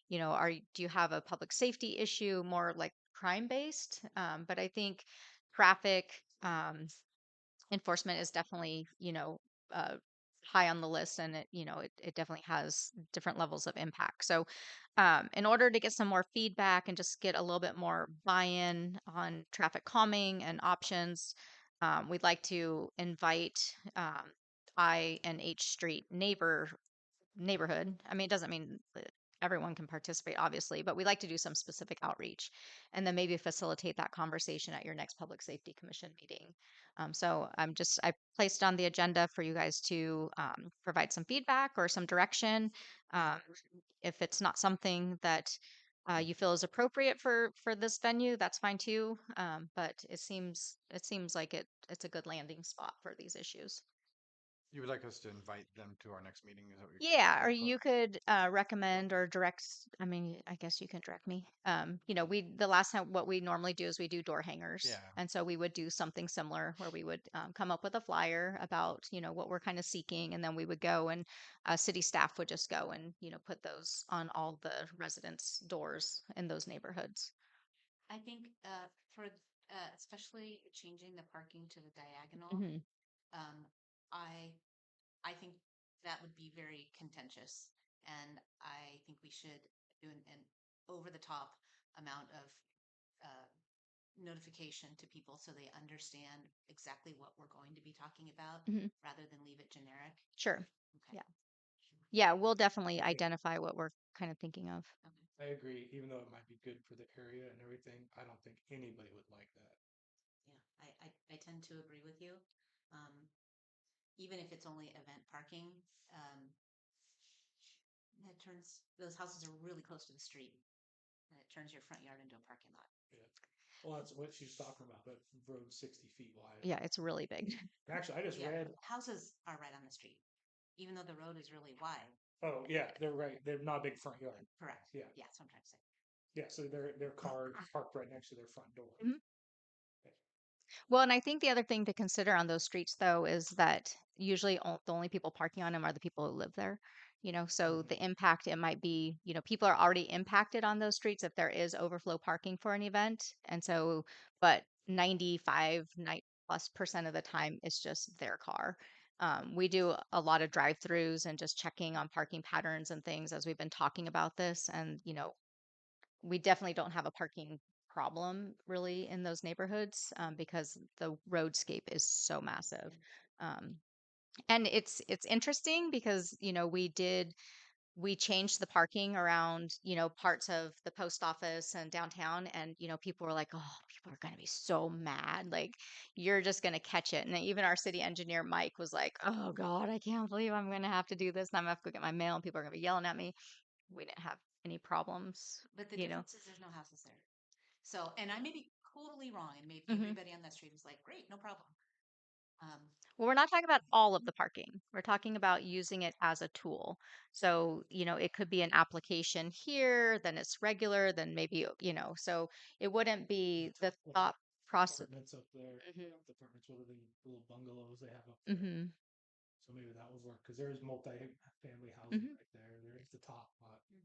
Speaker 2: do you have a public safety issue, more like crime based? But I think traffic enforcement is definitely, uh, high on the list, and it definitely has different levels of impact. So, in order to get some more feedback and just get a little bit more buy-in on traffic calming and options, we'd like to invite I and H Street neighborhood. I mean, it doesn't mean that everyone can participate, obviously, but we like to do some specific outreach and then maybe facilitate that conversation at your next Public Safety Commission meeting. So I placed on the agenda for you guys to provide some feedback or some direction. Um, if it's not something that you feel is appropriate for this venue, that's fine too. But it seems like it's a good landing spot for these issues.
Speaker 1: You would like us to invite them to our next meeting? Is that what
Speaker 2: Yeah, or
Speaker 1: you're?
Speaker 2: you could recommend or direct. I mean, I guess you can direct me. The last time what we normally do is we do door hangers,
Speaker 1: Yeah.
Speaker 2: and so we would do something similar where we would come up with a flyer about what we're kind of seeking, and then we would go and city staff would just go and put those on all the residents' doors in those neighborhoods.
Speaker 4: I think for especially changing the parking to the diagonal,
Speaker 2: Hmm.
Speaker 4: um, I I think that would be very contentious, and I think we should do an over the top amount of uh, notification to people so they understand exactly what we're going to be talking about,
Speaker 2: Hmm.
Speaker 4: rather than leave it generic.
Speaker 2: Sure.
Speaker 4: Okay.
Speaker 2: Yeah. Yeah, we'll definitely identify what we're kind of thinking of.
Speaker 4: Okay.
Speaker 5: I agree. Even though it might be good for the area and everything, I don't think anybody would like that.
Speaker 4: Yeah, I tend to agree with you. Um, Even if it's only event parking, um, it turns those houses are really close to the street, and it turns your front yard into a parking lot.
Speaker 5: Yeah. Well, that's what she's talking about. That road 60 feet wide.
Speaker 2: Yeah, it's really big.
Speaker 5: Actually, I just
Speaker 4: Yeah,
Speaker 5: read.
Speaker 4: houses are right on the street, even though the road is really wide.
Speaker 5: Oh yeah, they're right. They're not a big front yard.
Speaker 4: Correct.
Speaker 5: Yeah.
Speaker 4: Yeah, that's what I'm trying to say.
Speaker 5: Yeah. So their car is parked right next to their front door.
Speaker 2: Mhm. Well, and I think the other thing to consider on those streets, though, is that usually the only people parking on them are the people who live there. So
Speaker 5: Mhm.
Speaker 2: the impact, it might be, people are already impacted on those streets if there is overflow parking for an event. And so, but 90+ % of the time, it's just their car. We do a lot of drive-throughs and just checking on parking patterns and things as we've been talking about this. And, we definitely don't have a parking problem really in those neighborhoods because the roadscape is so massive. Um, and it's interesting because we changed the parking around parts of the post office and downtown, and people were like, oh, people are going to be so mad, like you're just going to catch it. And even our city engineer Mike was like, oh god, I can't believe I'm going to have to do this, and I'm going to have to go get my mail and people are going to be yelling at me. We didn't have any problems,
Speaker 4: But the
Speaker 2: you know.
Speaker 4: difference is there's no houses there. So, and I may be totally wrong, and maybe
Speaker 2: Hmm.
Speaker 4: everybody on that street is like, great, no problem.
Speaker 2: Well, we're not talking about all of the parking. We're talking about using it as a tool. So, it could be an application here, then it's regular, then maybe, so it wouldn't be the thought process.
Speaker 5: Apartments up there,
Speaker 2: Mhm.
Speaker 5: the apartments, what are the little bungalows they have up there?
Speaker 2: Hmm.
Speaker 5: So maybe that would work because there's multi-family housing
Speaker 2: Hmm.
Speaker 5: right there. There is the top lot. So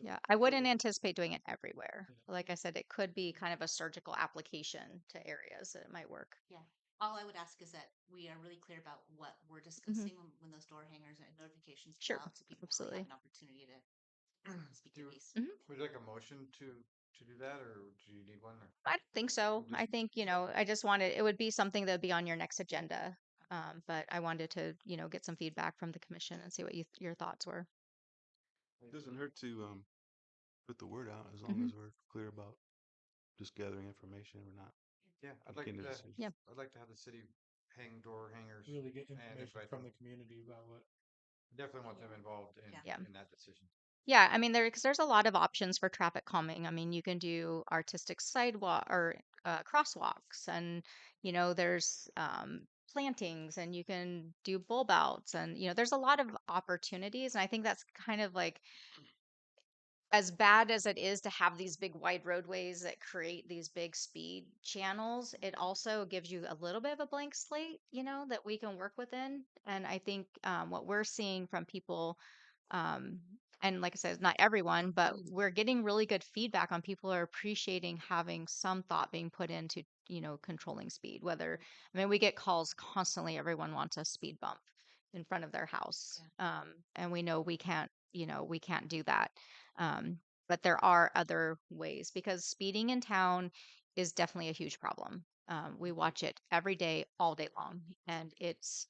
Speaker 2: Yeah, I wouldn't
Speaker 5: really,
Speaker 2: anticipate doing it everywhere.
Speaker 5: yeah.
Speaker 2: Like I said, it could be kind of a surgical application to areas that it might work.
Speaker 4: Yeah. All I would ask is that we are really clear about what we're
Speaker 2: Hmm.
Speaker 4: discussing when those door hangers and notifications go
Speaker 2: Sure,
Speaker 4: out, so people really
Speaker 2: absolutely.
Speaker 4: have an opportunity to speak to
Speaker 1: Do
Speaker 4: these.
Speaker 2: Hmm.
Speaker 1: would you like a motion to do that, or do you need one? Or
Speaker 2: I don't think so.
Speaker 1: just
Speaker 2: I think, I just wanted, it would be something that would be on your next agenda. But I wanted to, get some feedback from the commission and see what your thoughts were.
Speaker 3: It doesn't hurt to put the word out as long
Speaker 2: Hmm.
Speaker 3: as we're clear about just gathering information. We're not
Speaker 1: yeah,
Speaker 3: making a decision.
Speaker 2: Yeah.
Speaker 1: I'd like to have the city hang door hangers
Speaker 5: Really get
Speaker 1: and
Speaker 5: information
Speaker 1: invite
Speaker 5: from
Speaker 1: them.
Speaker 5: the community about what.
Speaker 1: Definitely want them involved in
Speaker 4: Yeah.
Speaker 2: Yeah.
Speaker 1: in that decision.
Speaker 2: Yeah, I mean, because there's a lot of options for traffic calming. I mean, you can do artistic sidewalk or crosswalks, and there's plantings, and you can do bulb outs, and there's a lot of opportunities. And I think that's kind of like as bad as it is to have these big wide roadways that create these big speed channels. It also gives you a little bit of a blank slate, that we can work within. And I think what we're seeing from people um, and like I said, not everyone, but we're getting really good feedback on people are appreciating having some thought being put into, controlling speed. Whether, I mean, we get calls constantly. Everyone wants a speed bump in front of their house. And we know we can't do that. Um, but there are other ways because speeding in town is definitely a huge problem. We watch it every day, all day long, and it's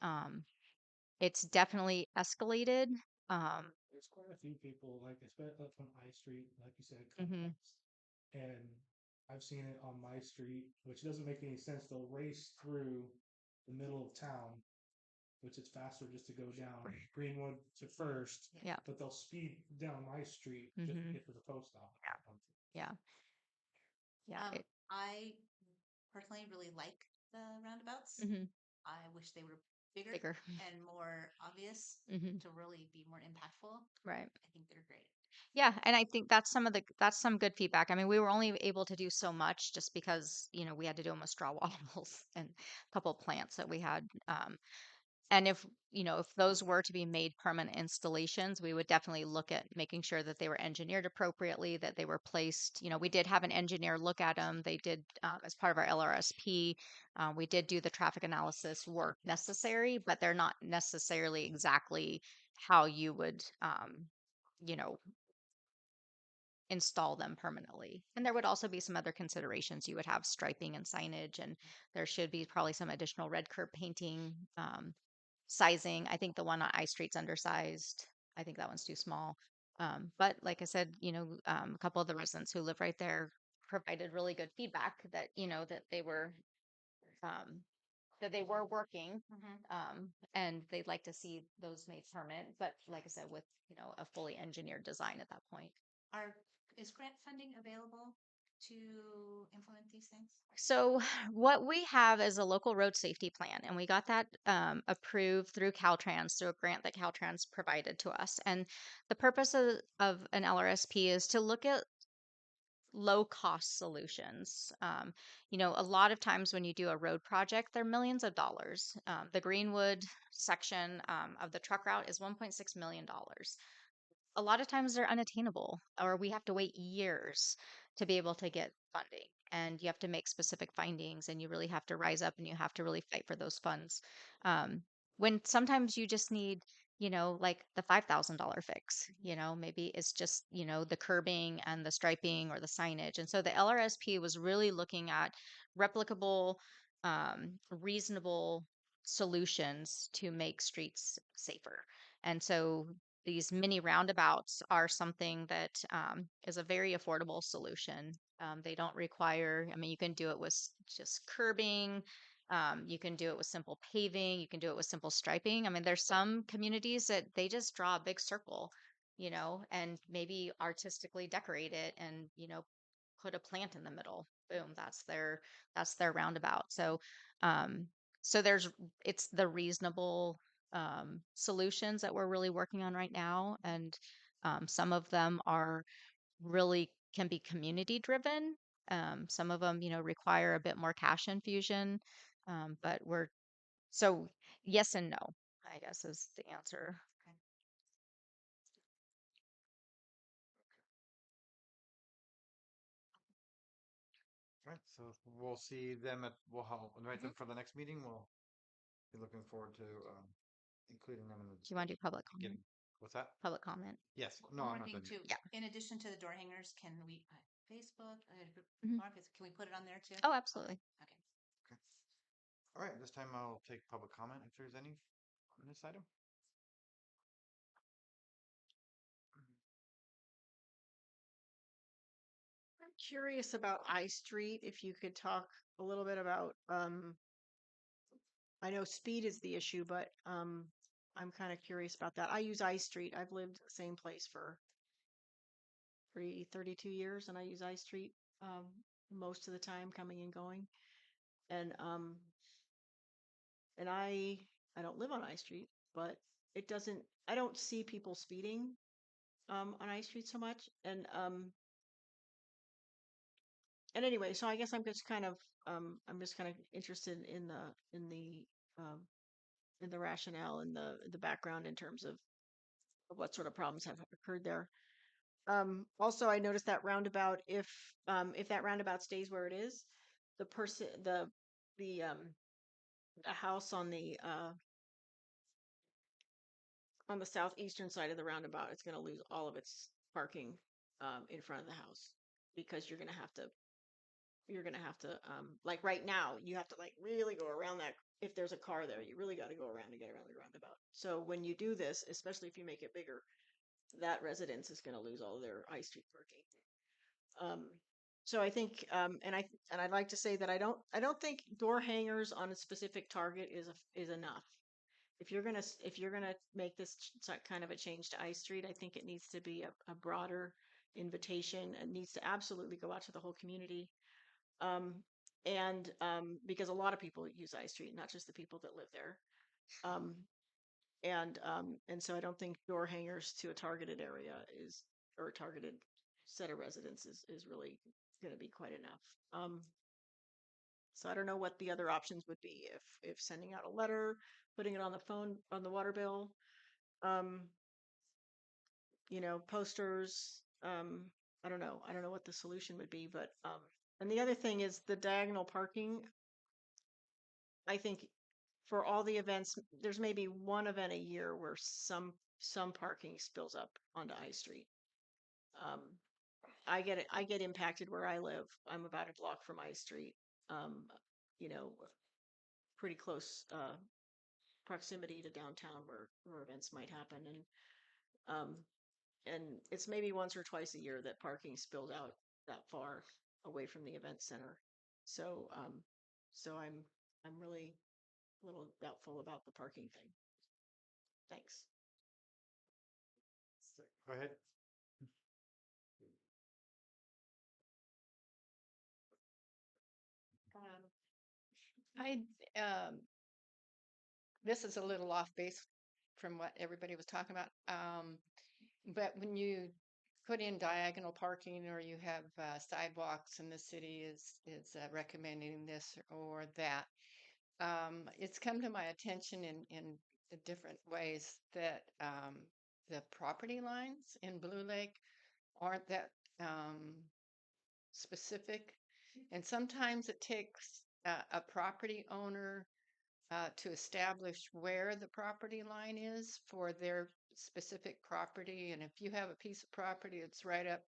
Speaker 2: definitely escalated. Um,
Speaker 5: There's quite a few people, like especially up on I Street, like you said,
Speaker 2: mhm.
Speaker 5: complex. And I've seen it on my street, which doesn't make any sense. They'll race through the middle of town, which is faster just to go down Greenwood to First,
Speaker 2: Yeah.
Speaker 5: but they'll speed down my street just to
Speaker 2: Mhm.
Speaker 5: get to the post office.
Speaker 2: Yeah. Yeah.
Speaker 4: I personally really like the roundabouts.
Speaker 2: Mhm.
Speaker 4: I wish they were bigger,
Speaker 2: Bigger.
Speaker 4: and more obvious
Speaker 2: Mhm.
Speaker 4: to really be more impactful.
Speaker 2: Right.
Speaker 4: I think they're great.
Speaker 2: Yeah, and I think that's some good feedback. I mean, we were only able to do so much just because, we had to do them with straw wattles and a couple of plants that we had. And if those were to be made permanent installations, we would definitely look at making sure that they were engineered appropriately, that they were placed. We did have an engineer look at them. They did, as part of our LRSP, we did do the traffic analysis work necessary, but they're not necessarily exactly how you would, you know, install them permanently. And there would also be some other considerations. You would have striping and signage, and there should be probably some additional red curb painting. Sizing. I think the one on I Street's undersized. I think that one's too small. But like I said, a couple of the residents who live right there provided really good feedback that, um, that they were working, and they'd like to see those made permanent. But like I said, with, a fully engineered design at that point.
Speaker 4: Are is grant funding available to implement these things?
Speaker 2: So what we have is a local road safety plan, and we got that approved through Caltrans through a grant that Caltrans provided to us. And the purpose of an LRSP is to look at low cost solutions. A lot of times when you do a road project, they're millions of dollars. The Greenwood section of the truck route is $1.6 million. A lot of times they're unattainable, or we have to wait years to be able to get funding. And you have to make specific findings, and you really have to rise up and you have to really fight for those funds. Um, when sometimes you just need, like the $5,000 fix, maybe it's just, the curbing and the striping or the signage. And so the LRSP was really looking at replicable, reasonable solutions to make streets safer. And so these mini roundabouts are something that is a very affordable solution. They don't require, I mean, you can do it with just curbing. You can do it with simple paving. You can do it with simple striping. I mean, there's some communities that they just draw a big circle, and maybe artistically decorate it and, put a plant in the middle. Boom, that's their roundabout. So So it's the reasonable solutions that we're really working on right now, and some of them are really can be community driven. Some of them, require a bit more cash infusion, but so yes and no, I guess is the answer.
Speaker 4: Okay.
Speaker 1: Right, so we'll see them we'll invite them for the next meeting. We'll be looking forward to including them in the
Speaker 2: Do you want to do public comment?
Speaker 1: getting. What's that?
Speaker 2: Public comment.
Speaker 1: Yes.
Speaker 4: One
Speaker 1: No,
Speaker 4: more
Speaker 1: I'm not
Speaker 4: thing
Speaker 1: done
Speaker 4: too.
Speaker 1: yet.
Speaker 2: Yeah.
Speaker 4: In addition to the door hangers, can we Facebook,
Speaker 2: Mhm.
Speaker 4: Marcus, can we put it on there too?
Speaker 2: Oh, absolutely.
Speaker 4: Okay.
Speaker 1: Okay. All right. This time I'll take public comment if there's any on this item.
Speaker 6: I'm curious about I Street. If you could talk a little bit about, I know speed is the issue, but I'm kind of curious about that. I use I Street. I've lived the same place for 32 years, and I use I Street um, most of the time, coming and going. And and I don't live on I Street, but it doesn't. I don't see people speeding on I Street so much, and anyway, so I guess I'm just kind of interested um, in the rationale and the background in terms of what sort of problems have occurred there. Also, I noticed that roundabout. If that roundabout stays where it is, the person the house on the southeastern side of the roundabout, it's going to lose all of its parking in front of the house because you're gonna have to like right now you have to like really go around that. If there's a car there, you really got to go around to get around the roundabout. So when you do this, especially if you make it bigger, that residence is going to lose all their high street parking. So I think and I'd like to say that I don't think door hangers on a specific target is enough. If you're gonna make this kind of a change to I Street, I think it needs to be a broader invitation. It needs to absolutely go out to the whole community. Um, and because a lot of people use I Street, not just the people that live there. Um, and so I don't think door hangers to a targeted area or a targeted set of residents is really going to be quite enough. So I don't know what the other options would be if sending out a letter, putting it on the phone on the water bill, um, posters. I don't know. I don't know what the solution would be, but and the other thing is the diagonal parking. I think for all the events, there's maybe one event a year where some parking spills up onto I Street. Um, I get impacted where I live. I'm about a block from I Street. Um, you know, pretty close proximity to downtown where events might happen, um, and it's maybe once or twice a year that parking spills out that far away from the event center. So I'm really a little doubtful about the parking thing. Thanks.
Speaker 1: Go ahead.
Speaker 7: I this is a little off base from what everybody was talking about. But when you put in diagonal parking or you have sidewalks and the city is recommending this or that, it's come to my attention in different ways that the property lines in Blue Lake aren't that specific, and sometimes it takes a property owner to establish where the property line is for their specific property. And if you have a piece of property that's right up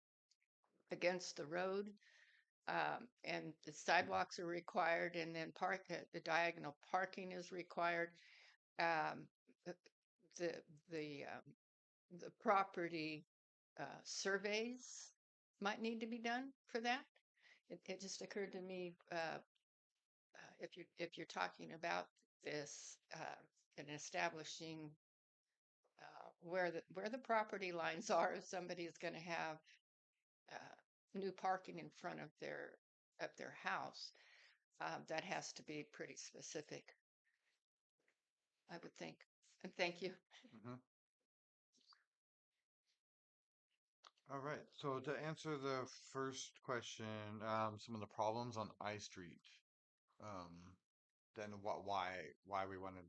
Speaker 7: against the road, and the sidewalks are required, and then the diagonal parking is required, um, the the the property surveys might need to be done for that. It just occurred to me if you're talking about this and establishing where the property lines are, if somebody is going to have new parking in front of their house, that has to be pretty specific. I would think. And thank you.
Speaker 1: Mhm. All right. So to answer the first question, some of the problems on I Street, um, then why we wanted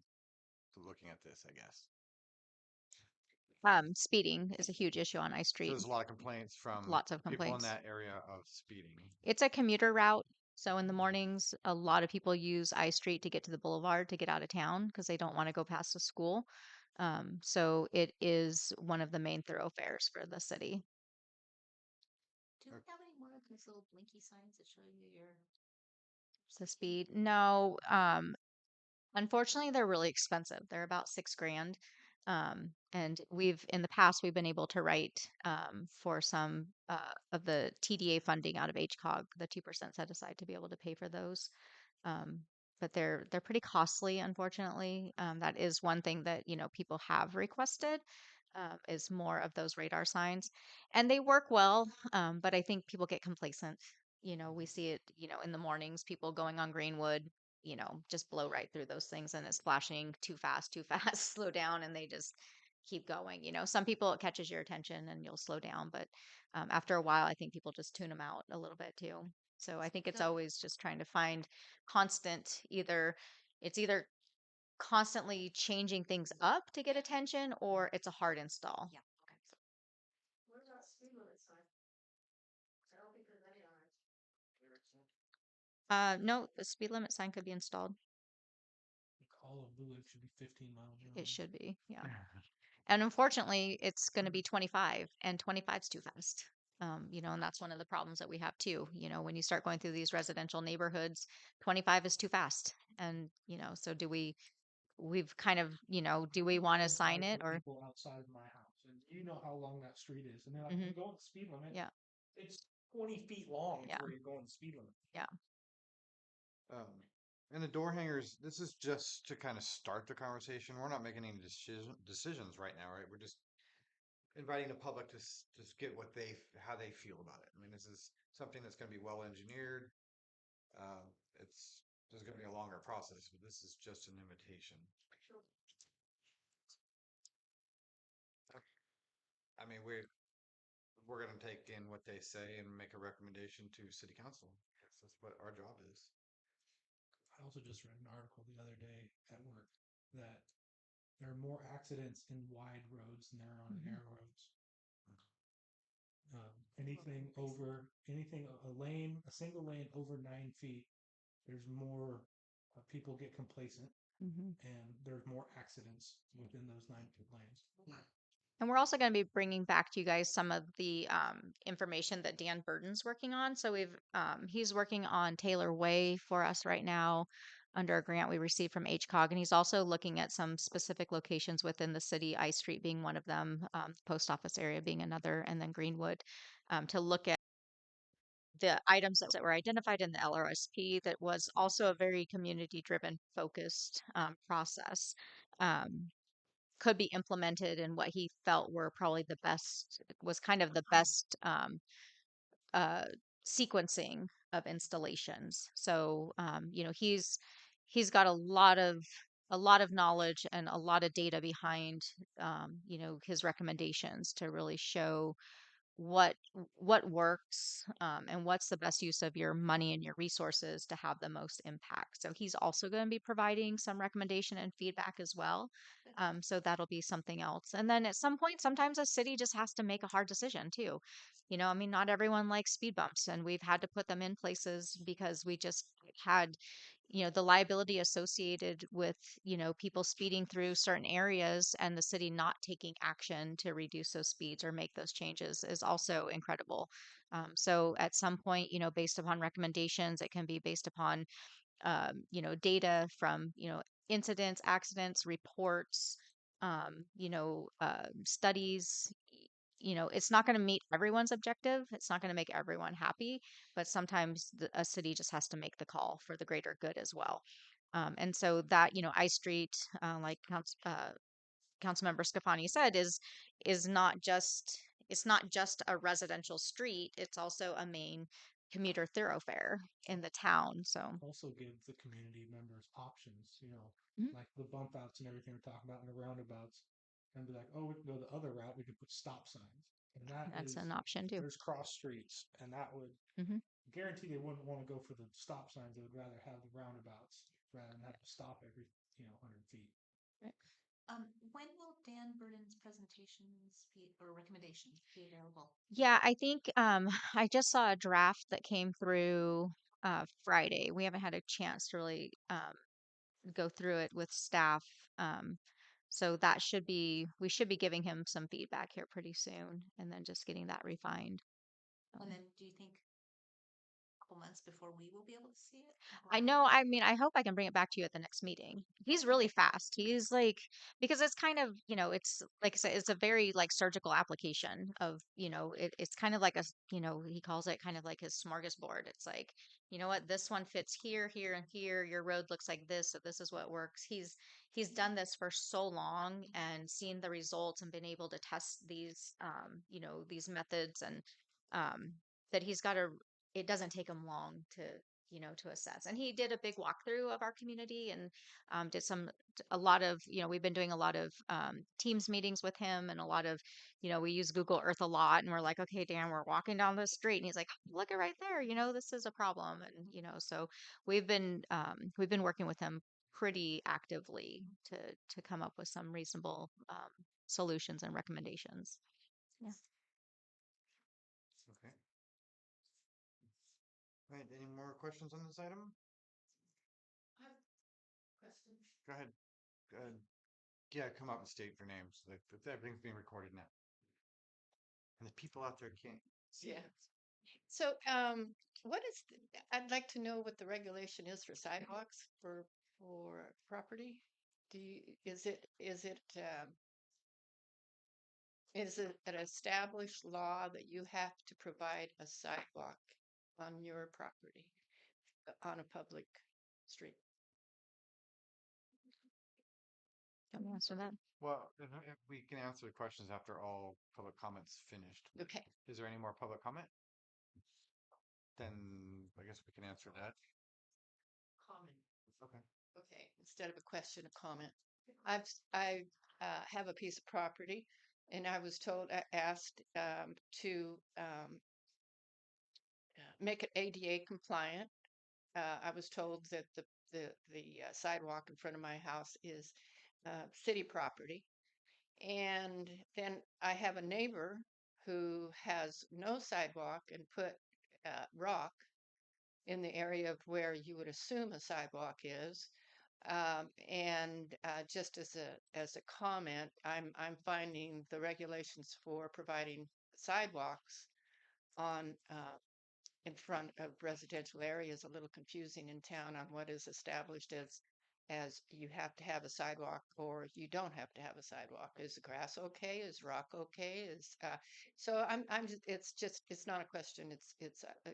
Speaker 1: to looking at this, I guess.
Speaker 2: Speeding is a huge issue on I
Speaker 1: So
Speaker 2: Street.
Speaker 1: there's a lot of complaints from
Speaker 2: Lots of
Speaker 1: people in
Speaker 2: complaints.
Speaker 1: that area of speeding.
Speaker 2: It's a commuter route. So in the mornings, a lot of people use I Street to get to the boulevard to get out of town because they don't want to go past the school. So it is one of the main thoroughfares for the city.
Speaker 4: Do we have any more of those little blinky signs that show you your?
Speaker 2: The speed. No, unfortunately, they're really expensive. They're about 6 grand. And in the past, we've been able to write for some of the TDA funding out of HCOG, the 2% set aside to be able to pay for those. Um, but they're pretty costly, unfortunately. That is one thing that, people have requested, is more of those radar signs. And they work well, but I think people get complacent. We see it, in the mornings, people going on Greenwood, just blow right through those things and it's flashing too fast, slow down, and they just keep going. Some people it catches your attention and you'll slow down, but after a while, I think people just tune them out a little bit too. So I think it's
Speaker 4: So-
Speaker 2: always just trying to find constant it's either constantly changing things up to get attention or it's a hard install.
Speaker 4: Yeah, okay.
Speaker 7: What about speed limit sign? I don't think there's any on it.
Speaker 2: No, the speed limit sign could be installed.
Speaker 5: All of Blue Lake should be 15 miles an
Speaker 2: It
Speaker 5: hour.
Speaker 2: should be, yeah. And unfortunately, it's going to be 25, and 25 is too fast. And that's one of the problems that we have too. When you start going through these residential neighborhoods, 25 is too fast. And, so we've kind of, do we want to
Speaker 5: I've
Speaker 2: sign
Speaker 5: tried
Speaker 2: it
Speaker 5: for
Speaker 2: or?
Speaker 5: people outside of my house, and you know how long that street is, and they're like,
Speaker 2: Mhm.
Speaker 5: "I'm going the speed limit."
Speaker 2: Yeah.
Speaker 5: It's 20 feet long
Speaker 2: Yeah.
Speaker 5: before you're going the speed limit.
Speaker 2: Yeah.
Speaker 1: And the door hangers, this is just to kind of start the conversation. We're not making any decisions right now, right? We're just inviting the public to just get how they feel about it. I mean, this is something that's going to be well engineered. Uh, there's going to be a longer process, but this is just an invitation. I mean, we're going to take in what they say and make a recommendation to city council. That's what our job is.
Speaker 5: I also just read an article the other day at work that there are more accidents in wide roads than there are on narrow roads. A single lane over 9 feet, there's more people get complacent,
Speaker 2: Mhm.
Speaker 5: and there's more accidents within those 9 foot lanes.
Speaker 2: And we're also going to be bringing back to you guys some of the information that Dan Burton's working on. So he's working on Taylor Way for us right now under a grant we received from HCOG, and he's also looking at some specific locations within the city, I Street being one of them, post office area being another, and then Greenwood, to look at the items that were identified in the LRSP. That was also a very community driven focused process. Um, could be implemented in what he felt were probably the best was kind of the best uh, sequencing of installations. So he's got a lot of knowledge and a lot of data behind his recommendations to really show what what works, and what's the best use of your money and your resources to have the most impact. So he's also going to be providing some recommendation and feedback as well. So that'll be something else. And then at some point, sometimes a city just has to make a hard decision too. I mean, not everyone likes speed bumps, and we've had to put them in places because we just had the liability associated with people speeding through certain areas and the city not taking action to reduce those speeds or make those changes is also incredible. So at some point, based upon recommendations, it can be based upon data from incidents, accidents, reports, studies. It's not going to meet everyone's objective. It's not going to make everyone happy, but sometimes a city just has to make the call for the greater good as well. And so that I Street, like Councilmember Scafani said, is not just it's not just a residential street. It's also a main commuter thoroughfare in the town. So,
Speaker 5: Also give the community members options,
Speaker 2: Mhm.
Speaker 5: like the bump outs and everything we're talking about and the roundabouts. And be like, oh, we can go the other route. We can put stop signs. And that
Speaker 2: that's
Speaker 5: is,
Speaker 2: an option too.
Speaker 5: there's cross streets. And that would
Speaker 2: Hmm.
Speaker 5: guarantee they wouldn't want to go for the stop signs. They would rather have the roundabouts rather than have to stop every, 100 feet.
Speaker 4: When will Dan Burden's presentations be, or recommendations be available?
Speaker 2: Yeah, I think I just saw a draft that came through Friday. We haven't had a chance to really go through it with staff. Um, so that should be, we should be giving him some feedback here pretty soon and then just getting that refined.
Speaker 4: And then do you think a couple months before we will be able to see it?
Speaker 2: I know, I mean, I hope I can bring it back to you at the next meeting. He's really fast. He's like, because it's kind of, it's like I said, it's a very like surgical application of, it's kind of like he calls it kind of like his smorgasbord. It's like, you know what, this one fits here, here, and here. Your road looks like this, so this is what works. He's done this for so long and seen the results and been able to test these, these methods and um, that he's got a, it doesn't take him long to assess. And he did a big walkthrough of our community and did a lot of, we've been doing a lot of Teams meetings with him and a lot of, we use Google Earth a lot. And we're like, okay, Dan, we're walking down the street. And he's like, look at right there, this is a problem. And, so we've been working with him pretty actively to come up with some reasonable solutions and recommendations. Yeah.
Speaker 1: Okay. All right. Any more questions on this item?
Speaker 7: Question.
Speaker 1: Go ahead. Go ahead. Yeah, come up and state your names. Like everything's being recorded now, and the people out there can't see.
Speaker 7: Yeah. So, what is? I'd like to know what the regulation is for sidewalks for property. Is it an established law that you have to provide a sidewalk on your property on a public street?
Speaker 2: Can we answer that?
Speaker 1: Well, if we can answer the questions after all public comments finished.
Speaker 7: Okay.
Speaker 1: Is there any more public comment? Then I guess we can answer that.
Speaker 7: Comment.
Speaker 1: Okay.
Speaker 7: Okay, instead of a question, a comment. I have a piece of property, and I was asked to make it ADA compliant. I was told that the sidewalk in front of my house is city property, and then I have a neighbor who has no sidewalk and put rock in the area of where you would assume a sidewalk is. And just as a comment, I'm finding the regulations for providing sidewalks on in front of residential areas a little confusing in town on what is established as you have to have a sidewalk or you don't have to have a sidewalk. Is grass okay? Is rock okay? It's not a question. It's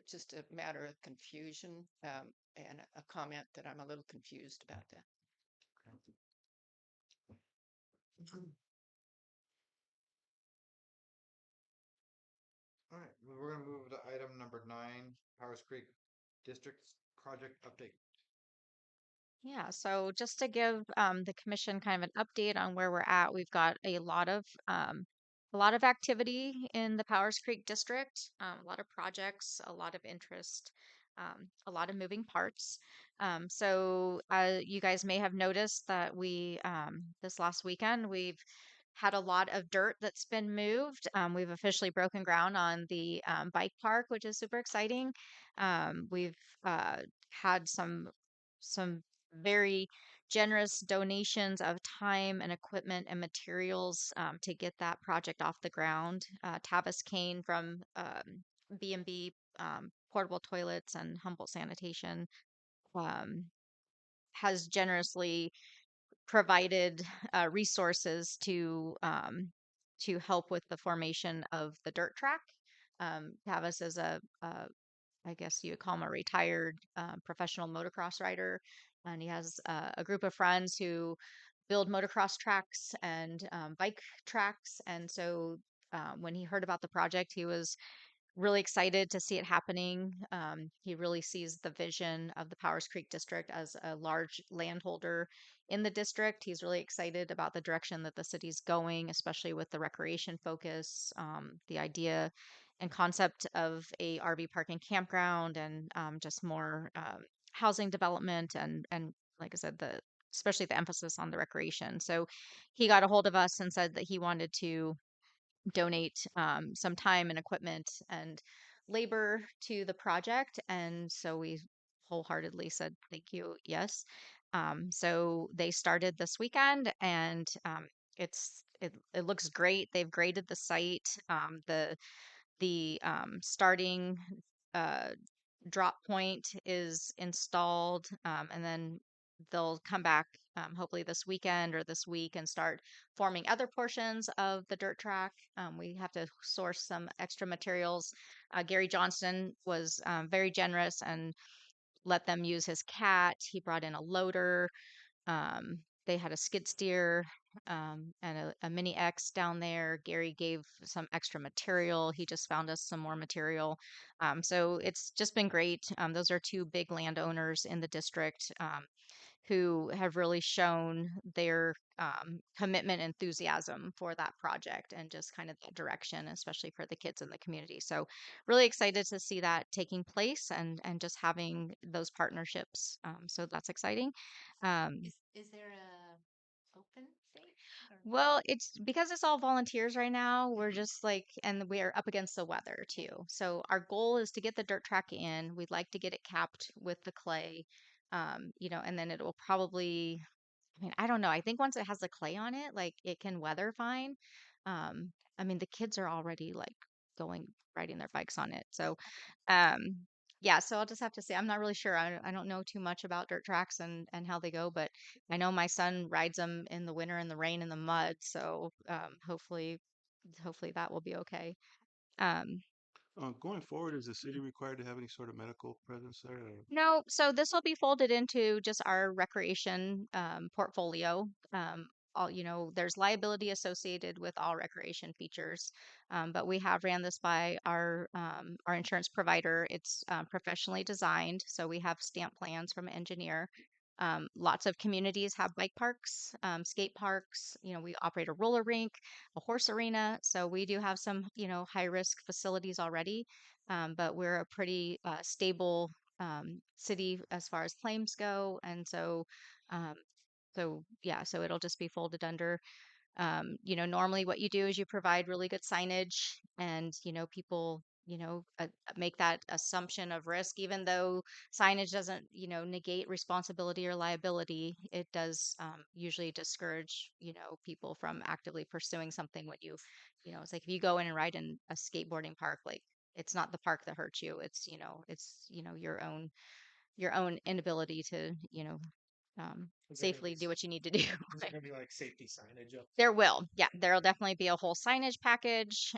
Speaker 7: just a matter of confusion and a comment that I'm a little confused about that.
Speaker 1: All right, we're gonna move to item number 9, Powers Creek District's project update.
Speaker 2: Yeah, so just to give the commission kind of an update on where we're at, we've got a lot of activity in the Powers Creek district, a lot of projects, a lot of interest, a lot of moving parts. You guys may have noticed that we this last weekend we've had a lot of dirt that's been moved. We've officially broken ground on the bike park, which is super exciting. We've had some very generous donations of time and equipment and materials to get that project off the ground. Tavis Kane from B&B Portable Toilets and Humboldt Sanitation um, has generously provided resources to help with the formation of the dirt track. Tavis is I guess you would call him a retired professional motocross rider. And he has a group of friends who build motocross tracks and bike tracks. And so when he heard about the project, he was really excited to see it happening. He really sees the vision of the Powers Creek District as a large landholder in the district. He's really excited about the direction that the city's going, especially with the recreation focus, the idea and concept of a RV park and campground, and just more housing development, and like I said, the especially the emphasis on the recreation. So he got a hold of us and said that he wanted to donate some time and equipment and labor to the project. And so we wholeheartedly said, thank you, yes. So they started this weekend, and it looks great. They've graded the site. The starting uh, drop point is installed, and then they'll come back hopefully this weekend or this week and start forming other portions of the dirt track. We have to source some extra materials. Gary Johnston was very generous and let them use his cat. He brought in a loader. They had a skid steer and a mini X down there. Gary gave some extra material. He just found us some more material. So it's just been great. Those are two big landowners in the district who have really shown their commitment and enthusiasm for that project and just kind of that direction, especially for the kids in the community. So really excited to see that taking place and just having those partnerships. So that's exciting. Um,
Speaker 4: Is there a open date? Or?
Speaker 2: well, it's because it's all volunteers right now. We're
Speaker 4: Mhm.
Speaker 2: just like, and we're up against the weather too. So our goal is to get the dirt track in. We'd like to get it capped with the clay, and then it will probably, I mean, I don't know. I think once it has the clay on it, like it can weather fine. I mean, the kids are already like going riding their bikes on it. So, um, yeah, so I'll just have to say I'm not really sure. I don't know too much about dirt tracks and how they go, but I know my son rides them in the winter in the rain and the mud. So, hopefully that will be okay. Um,
Speaker 3: Going forward, is the city required to have any sort of medical presence there?
Speaker 2: No, so this will be folded into just our recreation portfolio. There's liability associated with all recreation features, but we have ran this by our insurance provider. It's professionally designed, so we have stamp plans from an engineer. Lots of communities have bike parks, skate parks. We operate a roller rink, a horse arena, so we do have some high risk facilities already. But we're a pretty stable city as far as claims go. And um, so yeah, so it'll just be folded under. Normally what you do is you provide really good signage, and people make that assumption of risk, even though signage doesn't negate responsibility or liability. It does usually discourage people from actively pursuing something. When it's like if you go in and ride in a skateboarding park, like it's not the park that hurts you, it's your own inability to
Speaker 5: Is there gonna be
Speaker 2: safely do what you need to do.
Speaker 5: is there gonna be like safety signage up?
Speaker 2: There will, yeah, there'll definitely be a whole signage package.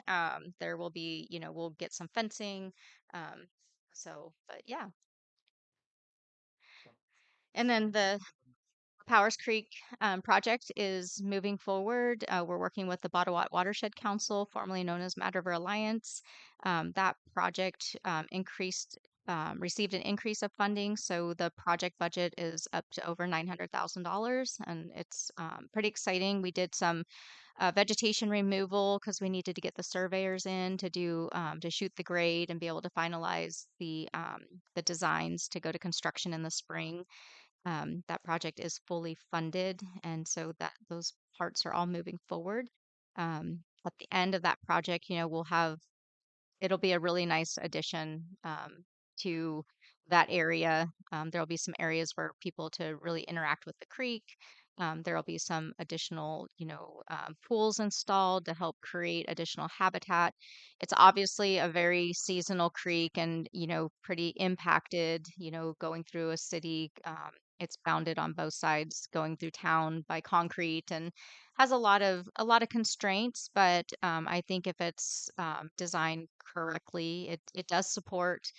Speaker 2: There will be, we'll get some fencing. Um, but yeah. And then the Powers Creek project is moving forward. We're working with the Bottawat Watershed Council, formerly known as Mad River Alliance. That project received an increase of funding, so the project budget is up to over $900,000, and it's pretty exciting. We did some vegetation removal because we needed to get the surveyors in to do to shoot the grade and be able to finalize the designs to go to construction in the spring. That project is fully funded, and so that those parts are all moving forward. At the end of that project, it'll be a really nice addition to that area. There'll be some areas for people to really interact with the creek. There'll be some additional, pools installed to help create additional habitat. It's obviously a very seasonal creek and, pretty impacted, going through a city. It's bounded on both sides, going through town by concrete, and has a lot of constraints. But I think if it's designed correctly, it does support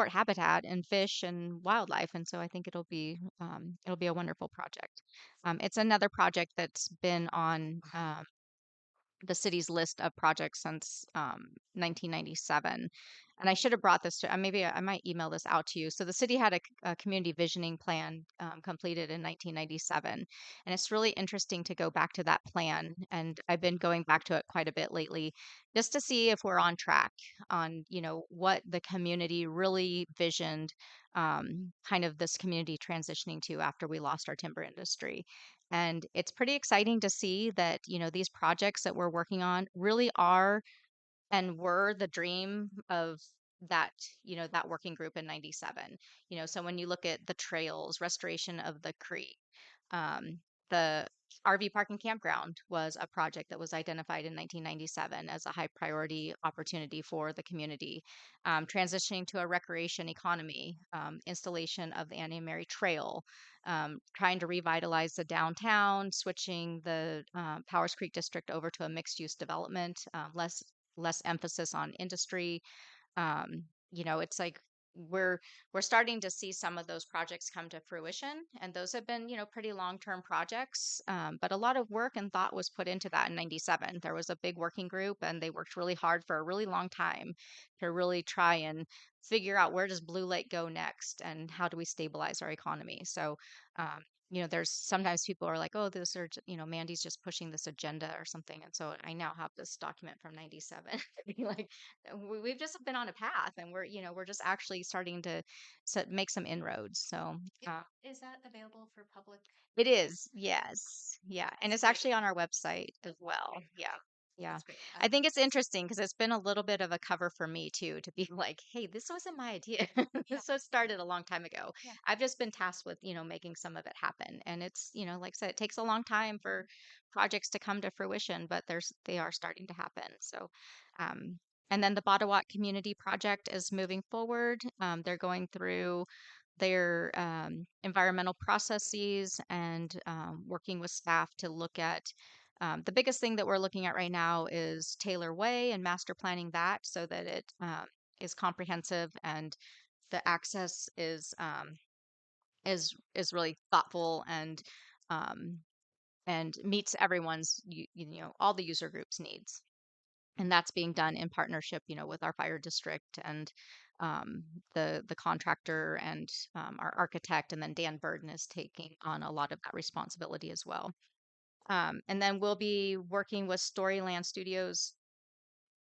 Speaker 2: habitat and fish and wildlife, and so I think it'll be a wonderful project. It's another project that's been on the city's list of projects since 1997. And I should have brought this to, maybe I might email this out to you. So the city had a community visioning plan completed in 1997. And it's really interesting to go back to that plan. And I've been going back to it quite a bit lately just to see if we're on track on, what the community really visioned kind of this community transitioning to after we lost our timber industry. And it's pretty exciting to see that, these projects that we're working on really are and were the dream of that, that working group in 97. So when you look at the trails, restoration of the creek, um, the RV park and campground was a project that was identified in 1997 as a high priority opportunity for the community. Transitioning to a recreation economy, installation of the Annie and Mary Trail, trying to revitalize the downtown, switching the Powers Creek district over to a mixed use development, less emphasis on industry. It's like we're starting to see some of those projects come to fruition, and those have been, pretty long-term projects. But a lot of work and thought was put into that in 97. There was a big working group, and they worked really hard for a really long time to really try and figure out where does Blue Lake go next and how do we stabilize our economy. So, um, there's sometimes people are like, oh, this or, Mandy's just pushing this agenda or something. And so I now have this document from 97. Like, we've just been on a path, and we're just actually starting to make some inroads. So
Speaker 4: Is that available for public?
Speaker 2: it is, yes, yeah, and
Speaker 4: That's
Speaker 2: it's
Speaker 4: great.
Speaker 2: actually on our website as well. Yeah. Yeah.
Speaker 4: That's great.
Speaker 2: I think it's interesting because it's been a little bit of a cover for me too, to be like, hey, this wasn't my idea. This was started a long time ago.
Speaker 4: Yeah.
Speaker 2: I've just been tasked with, making some of it happen. And it's, like I said, it takes a long time for projects to come to fruition, but they are starting to happen. So, um, and then the Bottawat Community Project is moving forward. They're going through their environmental processes and working with staff to look at the biggest thing that we're looking at right now is Taylor Way and master planning that so that it is comprehensive and the access is really thoughtful um, and meets everyone's all the user groups needs. And that's being done in partnership, with our fire district and um, the contractor and our architect, and then Dan Burden is taking on a lot of that responsibility as well. And then we'll be working with Storyland Studios.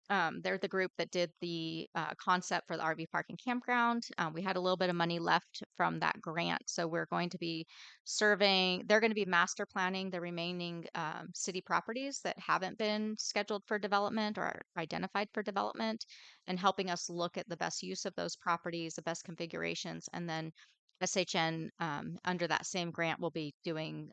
Speaker 2: They're the group that did the concept for the RV park and campground. We had a little bit of money left from that grant, so we're going to be they're going to be master planning the remaining city properties that haven't been scheduled for development or identified for development, and helping us look at the best use of those properties, the best configurations, and then SHN under that same grant will be doing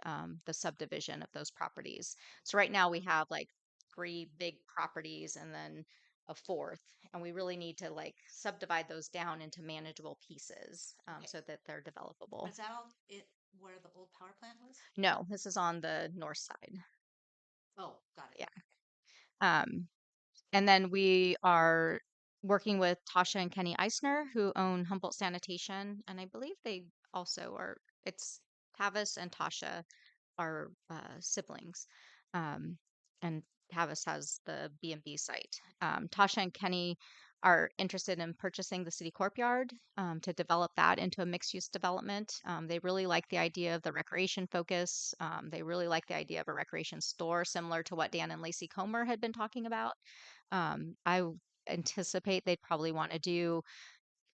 Speaker 2: the subdivision of those properties. So right now we have like 3 big properties and then a fourth, and we really need to like subdivide those down into manageable pieces
Speaker 4: Okay.
Speaker 2: so that they're developable.
Speaker 4: Is that all it where the old power plant was?
Speaker 2: No, this is on the north side.
Speaker 4: Oh, got it.
Speaker 2: Yeah. And then we are working with Tasha and Kenny Eisner, who own Humboldt Sanitation, and I believe they also are. It's Tavis and Tasha are siblings, um, and Tavis has the B&B site. Tasha and Kenny are interested in purchasing the city courtyard to develop that into a mixed-use development. They really like the idea of the recreation focus. They really like the idea of a recreation store, similar to what Dan and Lacey Comer had been talking about. I anticipate they'd probably want to do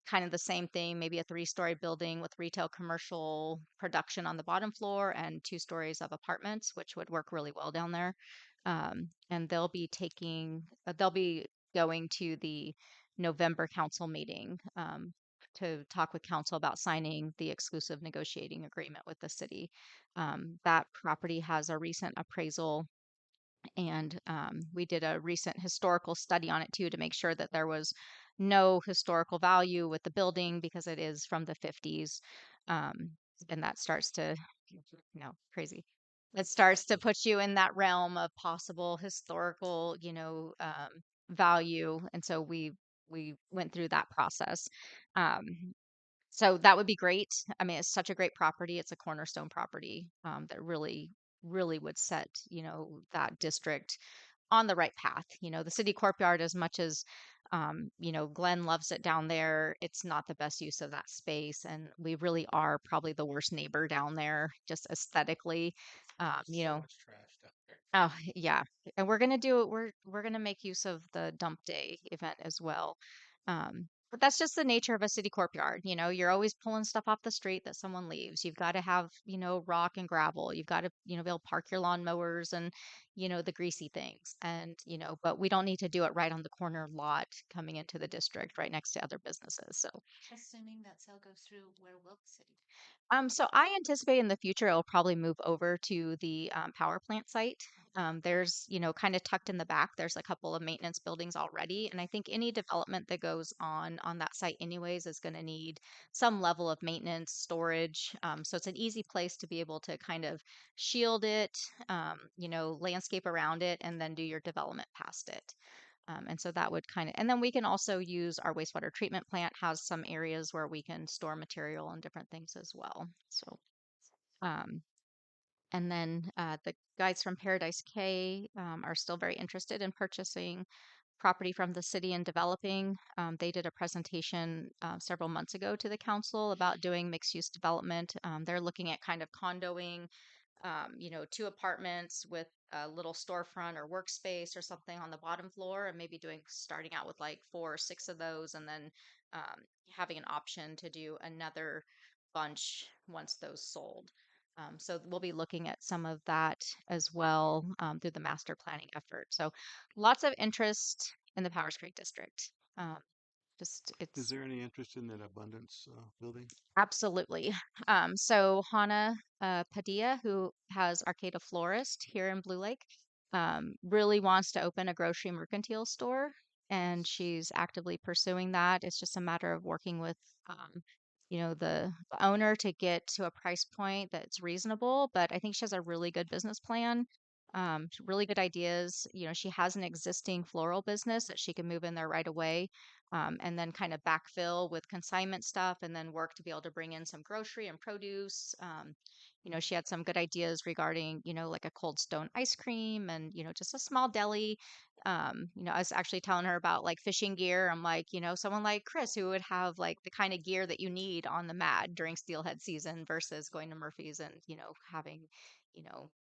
Speaker 2: kind of the same thing, maybe a 3-story building with retail commercial production on the bottom floor and 2 stories of apartments, which would work really well down there. And they'll be going to the November council meeting to talk with council about signing the exclusive negotiating agreement with the city. That property has a recent appraisal, and we did a recent historical study on it too to make sure that there was no historical value with the building because it is from the 50s. And that starts to, crazy. It starts to put you in that realm of possible historical, value. And so we went through that process. Um, so that would be great. I mean, it's such a great property. It's a cornerstone property that really, really would set, that district on the right path. The city courtyard, as much as Glenn loves it down there, it's not the best use of that space, and we really are probably the worst neighbor down there, just aesthetically. You
Speaker 5: So
Speaker 2: know,
Speaker 5: much trash down there.
Speaker 2: oh yeah, and we're gonna make use of the dump day event as well. But that's just the nature of a city courtyard. You're always pulling stuff off the street that someone leaves. You've got to have, rock and gravel. You've got to, be able to park your lawn mowers and, the greasy things. And, but we don't need to do it right on the corner lot coming into the district right next to other businesses. So
Speaker 4: Assuming that sale goes through, where will the city?
Speaker 2: so I anticipate in the future it'll probably move over to the power plant site. There's, kind of tucked in the back, there's a couple of maintenance buildings already, and I think any development that goes on that site, anyways, is going to need some level of maintenance, storage. So it's an easy place to be able to kind of shield it, landscape around it, and then do your development past it. And so that would and then we can also use our wastewater treatment plant has some areas where we can store material and different things as well. So, um, and then the guys from Paradise K are still very interested in purchasing property from the city and developing. They did a presentation several months ago to the council about doing mixed use development. They're looking at kind of condoing 2 apartments with a little storefront or workspace or something on the bottom floor, and maybe starting out with like 4 or 6 of those, and then having an option to do another bunch once those sold. So we'll be looking at some of that as well through the master planning effort. So lots of interest in the Powers Creek district. Um, just
Speaker 3: Is
Speaker 2: it's
Speaker 3: there any interest in that abundance building?
Speaker 2: Absolutely. So Hannah Padilla, who has Arcata Florist here in Blue Lake, really wants to open a grocery mercantile store, and she's actively pursuing that. It's just a matter of working with, the owner to get to a price point that's reasonable. But I think she has a really good business plan. Really good ideas. She has an existing floral business that she can move in there right away, and then kind of backfill with consignment stuff and then work to be able to bring in some grocery and produce. She had some good ideas regarding, like a Cold Stone ice cream and, just a small deli. I was actually telling her about like fishing gear. I'm like, someone like Chris who would have like the kind of gear that you need on the mat during steelhead season versus going to Murphy's and, having,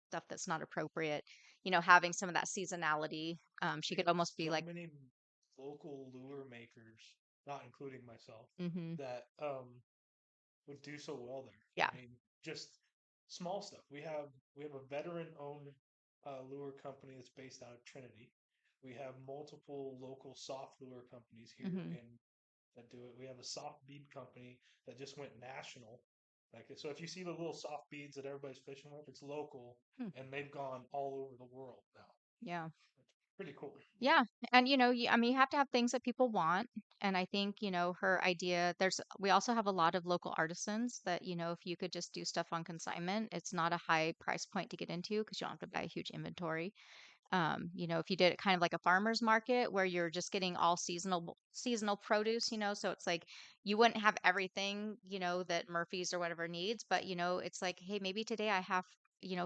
Speaker 2: stuff that's not appropriate, having some of that seasonality. She could almost be
Speaker 5: So
Speaker 2: like,
Speaker 5: many local lure makers, not including myself,
Speaker 2: mm-hmm.
Speaker 5: that would do so well there.
Speaker 2: Yeah.
Speaker 5: I mean, just small stuff. We have a veteran-owned lure company that's based out of Trinity. We have multiple local soft lure companies here
Speaker 2: Mhm.
Speaker 5: that do it. We have a soft bead company that just went national. Like so, if you see the little soft beads that everybody's fishing with, it's local,
Speaker 2: Hmm.
Speaker 5: and they've gone all over the world now.
Speaker 2: Yeah.
Speaker 5: It's pretty cool.
Speaker 2: Yeah. And you have to have things that people want. And I think, her idea, we also have a lot of local artisans that, if you could just do stuff on consignment, it's not a high price point to get into because you don't have to buy a huge inventory. If you did it kind of like a farmer's market where you're just getting all seasonal produce, so it's like you wouldn't have everything, that Murphy's or whatever needs, but it's like, hey, maybe today I have,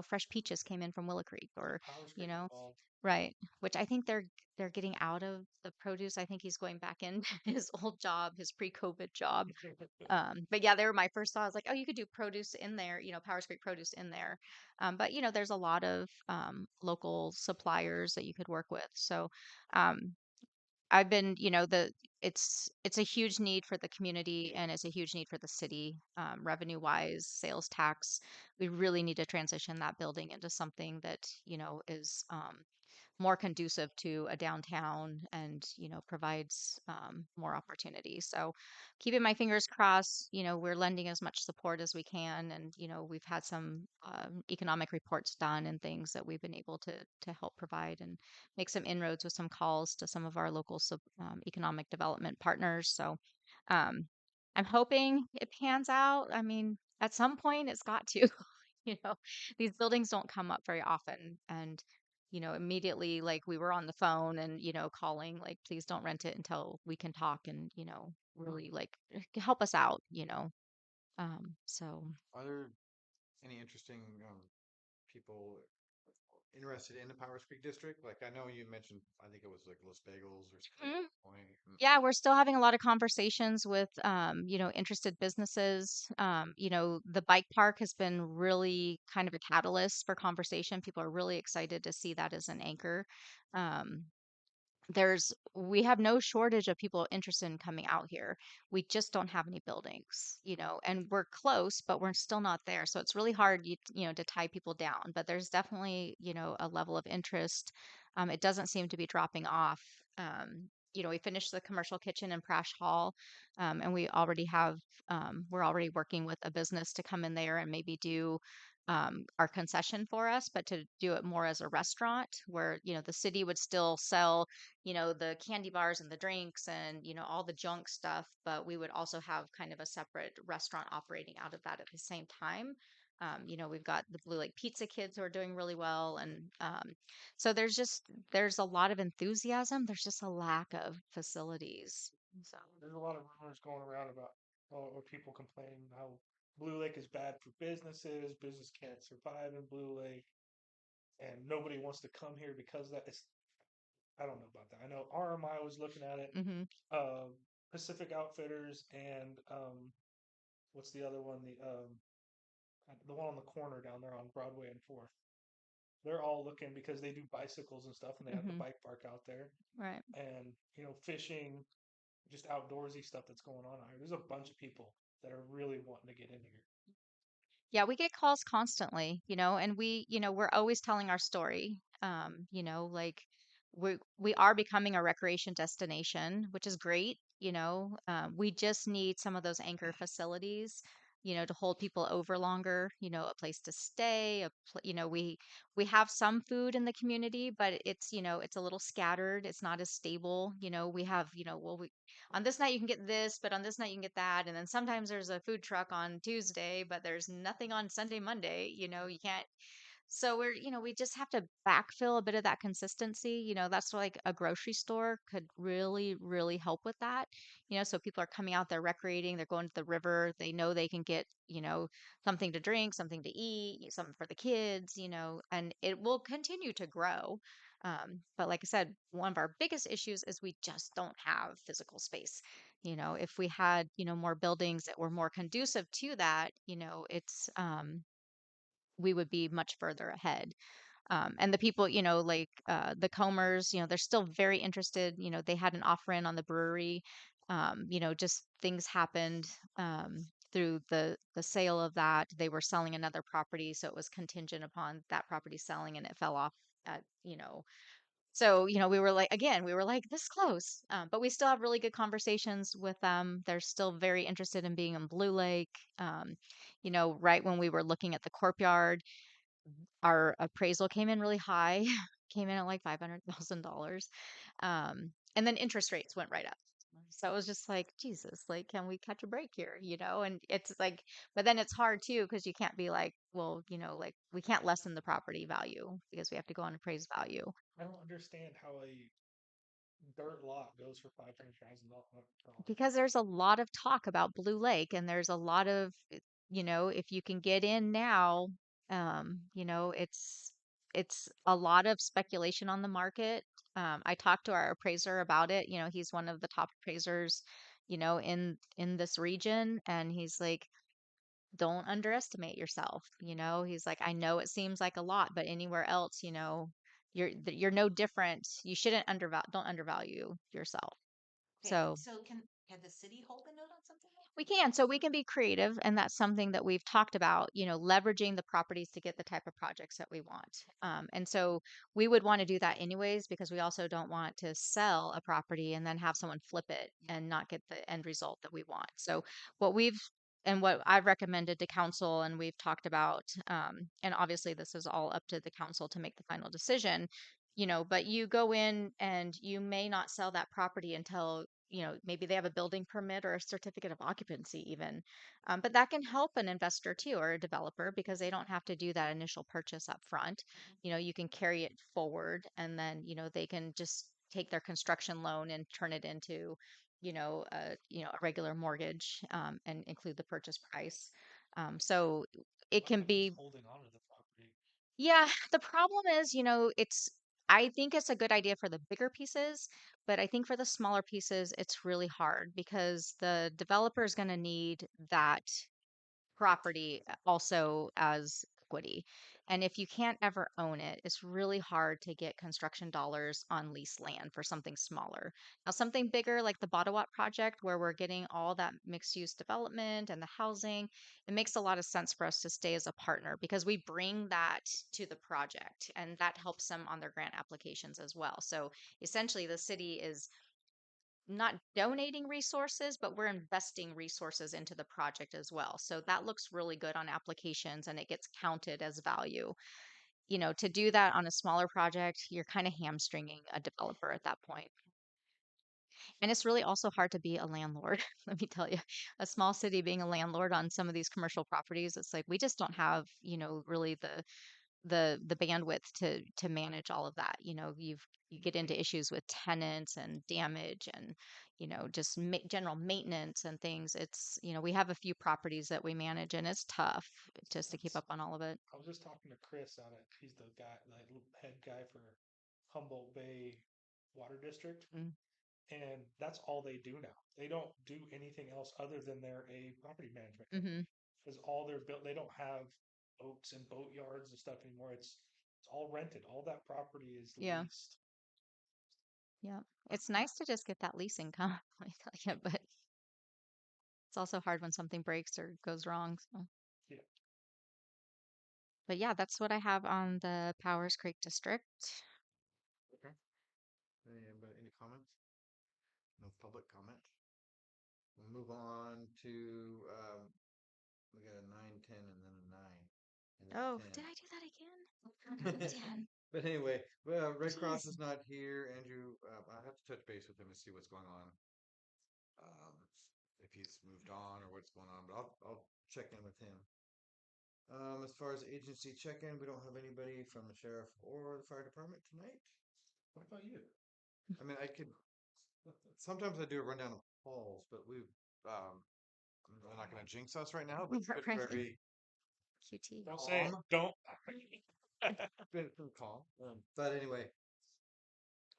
Speaker 2: fresh peaches came in from Willow Creek or,
Speaker 5: Powers
Speaker 2: you
Speaker 5: Creek
Speaker 2: know,
Speaker 5: involved.
Speaker 2: right. Which I think they're getting out of the produce. I think he's going back in his old job, his pre-COVID job. But yeah, they were my first thought. I was like, oh, you could do produce in there, Powers Creek produce in there. But there's a lot of local suppliers that you could work with. So um, I've been, it's a huge need for the community and it's a huge need for the city, revenue wise, sales tax. We really need to transition that building into something that, is more conducive to a downtown and provides more opportunity. So keeping my fingers crossed. We're lending as much support as we can, and we've had some economic reports done and things that we've been able to help provide and make some inroads with some calls to some of our local economic development partners. So um, I'm hoping it pans out. I mean, at some point it's got to. you know these buildings don't come up very often, and immediately, like, we were on the phone and, calling, like, please don't rent it until we can talk and, really like help us out. So
Speaker 1: Are there any interesting people interested in the Powers Creek district? Like I know you mentioned, I think it was like Los Bagels or something.
Speaker 2: Mhm.
Speaker 1: Point.
Speaker 2: Yeah, we're still having a lot of conversations with, interested businesses. The bike park has been really kind of a catalyst for conversation. People are really excited to see that as an anchor. Um, we have no shortage of people interested in coming out here. We just don't have any buildings, and we're close, but we're still not there. So it's really hard, to tie people down. But there's definitely, a level of interest. It doesn't seem to be dropping off. We finished the commercial kitchen in Prash Hall, and we're already working with a business to come in there and maybe do our concession for us, but to do it more as a restaurant where, the city would still sell the candy bars and the drinks and, all the junk stuff, but we would also have kind of a separate restaurant operating out of that at the same time. We've got the Blue Lake Pizza Kids who are doing really well. And so there's a lot of enthusiasm. There's just a lack of facilities. So,
Speaker 5: There's a lot of rumors going around about or people complaining how Blue Lake is bad for businesses. Business can't survive in Blue Lake, and nobody wants to come here because of that. I don't know about that. I know RMI was looking at it.
Speaker 2: hmm
Speaker 5: Uh, Pacific Outfitters and what's the other one? The one on the corner down there on Broadway and Fourth. They're all looking because they do bicycles and stuff, and they have the
Speaker 2: hmm
Speaker 5: bike park out there,
Speaker 2: right.
Speaker 5: and fishing, just outdoorsy stuff that's going on out here. There's a bunch of people that are really wanting to get in here.
Speaker 2: Yeah, we get calls constantly, and we're always telling our story. Like we are becoming a recreation destination, which is great. We just need some of those anchor facilities, to hold people over longer, a place to stay, we have some food in the community, but it's a little scattered. It's not as stable. We have, well, on this night you can get this, but on this night you can get that. And then sometimes there's a food truck on Tuesday, but there's nothing on Sunday, Monday. You can't. So we just have to backfill a bit of that consistency. That's like a grocery store could really, really help with that. So people are coming out there recreating, they're going to the river, they know they can get, something to drink, something to eat, something for the kids, and it will continue to grow. But like I said, one of our biggest issues is we just don't have physical space. If we had, more buildings that were more conducive to that, we would be much further ahead. And the people, like the Comers, they're still very interested. They had an offer in on the brewery. Just things happened through the sale of that. They were selling another property, so it was contingent upon that property selling, and it fell off at, so, we were like this close, but we still have really good conversations with them. They're still very interested in being in Blue Lake. Right when we were looking at the courtyard, our appraisal came in really high, came in at like $500,000. And then interest rates went right up. So it was just like, Jesus, like, can we catch a break here? And it's like, but then it's hard too, because you can't be like, well, like we can't lessen the property value because we have to go on appraised value.
Speaker 5: I don't understand how a dirt lot goes for $500,000.
Speaker 2: Because there's a lot of talk about Blue Lake, and there's a lot of, if you can get in now, it's a lot of speculation on the market. I talked to our appraiser about it. He's one of the top appraisers, in this region, and he's like, don't underestimate yourself. He's like, I know it seems like a lot, but anywhere else, you're no different. You shouldn't don't undervalue yourself.
Speaker 4: Okay,
Speaker 2: So
Speaker 4: so can the city hold a note on something like
Speaker 2: we can. So we can be creative, and that's something that we've talked about, leveraging the properties to get the type of projects that we want. And so we would want to do that anyways, because we also don't want to sell a property and then have someone flip it and not get the end result that we want. So what we've and what I've recommended to council, and we've talked about, and obviously this is all up to the council to make the final decision, but you go in and you may not sell that property until maybe they have a building permit or a certificate of occupancy even. But that can help an investor too, or a developer, because they don't have to do that initial purchase up front. You can carry it forward, and then they can just take their construction loan and turn it into a regular mortgage, and include the purchase price. So it
Speaker 5: Why
Speaker 2: can
Speaker 5: not just
Speaker 2: be.
Speaker 5: holding on to the property?
Speaker 2: Yeah, the problem is, I think it's a good idea for the bigger pieces, but I think for the smaller pieces, it's really hard because the developer is going to need that property also as equity. And if you can't ever own it, it's really hard to get construction dollars on leased land for something smaller. Now, something bigger like the Bottawatt project, where we're getting all that mixed use development and the housing, it makes a lot of sense for us to stay as a partner because we bring that to the project and that helps them on their grant applications as well. So essentially, the city is not donating resources, but we're investing resources into the project as well. So that looks really good on applications and it gets counted as value. To do that on a smaller project, you're kind of hamstringing a developer at that point. And it's really also hard to be a landlord. Let me tell you, a small city being a landlord on some of these commercial properties, it's like we just don't have, really the bandwidth to manage all of that. You get into issues with tenants and damage and just general maintenance and things. It's we have a few properties that we manage and it's tough just to keep
Speaker 5: That's,
Speaker 2: up on all of it.
Speaker 5: I was just talking to Chris on it. He's the guy, like head guy for Humboldt Bay Water District,
Speaker 2: Mm.
Speaker 5: and that's all they do now. They don't do anything else other than they're a property management company.
Speaker 2: Hmm.
Speaker 5: Because all they're built, they don't have boats and boat yards and stuff anymore. It's all rented. All that property is
Speaker 2: Yeah,
Speaker 5: leased.
Speaker 2: yeah, it's nice to just get that lease income. Let me tell you, but it's also hard when something breaks or goes wrong. So,
Speaker 5: Yeah.
Speaker 2: but yeah, that's what I have on the Powers Creek district.
Speaker 1: Okay. Any comments? No public comment. We'll move on to we got a 9, 10, and then a 9. And then
Speaker 2: Oh,
Speaker 1: 10.
Speaker 2: did I do that again? 10.
Speaker 1: But anyway, well, Red Cross
Speaker 2: Jeez.
Speaker 1: is not here. Andrew, I have to touch base with him and see what's going on. Um, if he's moved on or what's going on, but I'll check in with him. As far as agency check-in, we don't have anybody from the sheriff or the fire department tonight.
Speaker 5: What about you?
Speaker 1: I mean, I could. Sometimes I do a rundown of calls, but I'm not going to jinx us right now. But it's been
Speaker 2: Right.
Speaker 1: very
Speaker 2: QT.
Speaker 5: Don't say it.
Speaker 1: calm.
Speaker 5: Don't.
Speaker 1: Been calm. But anyway,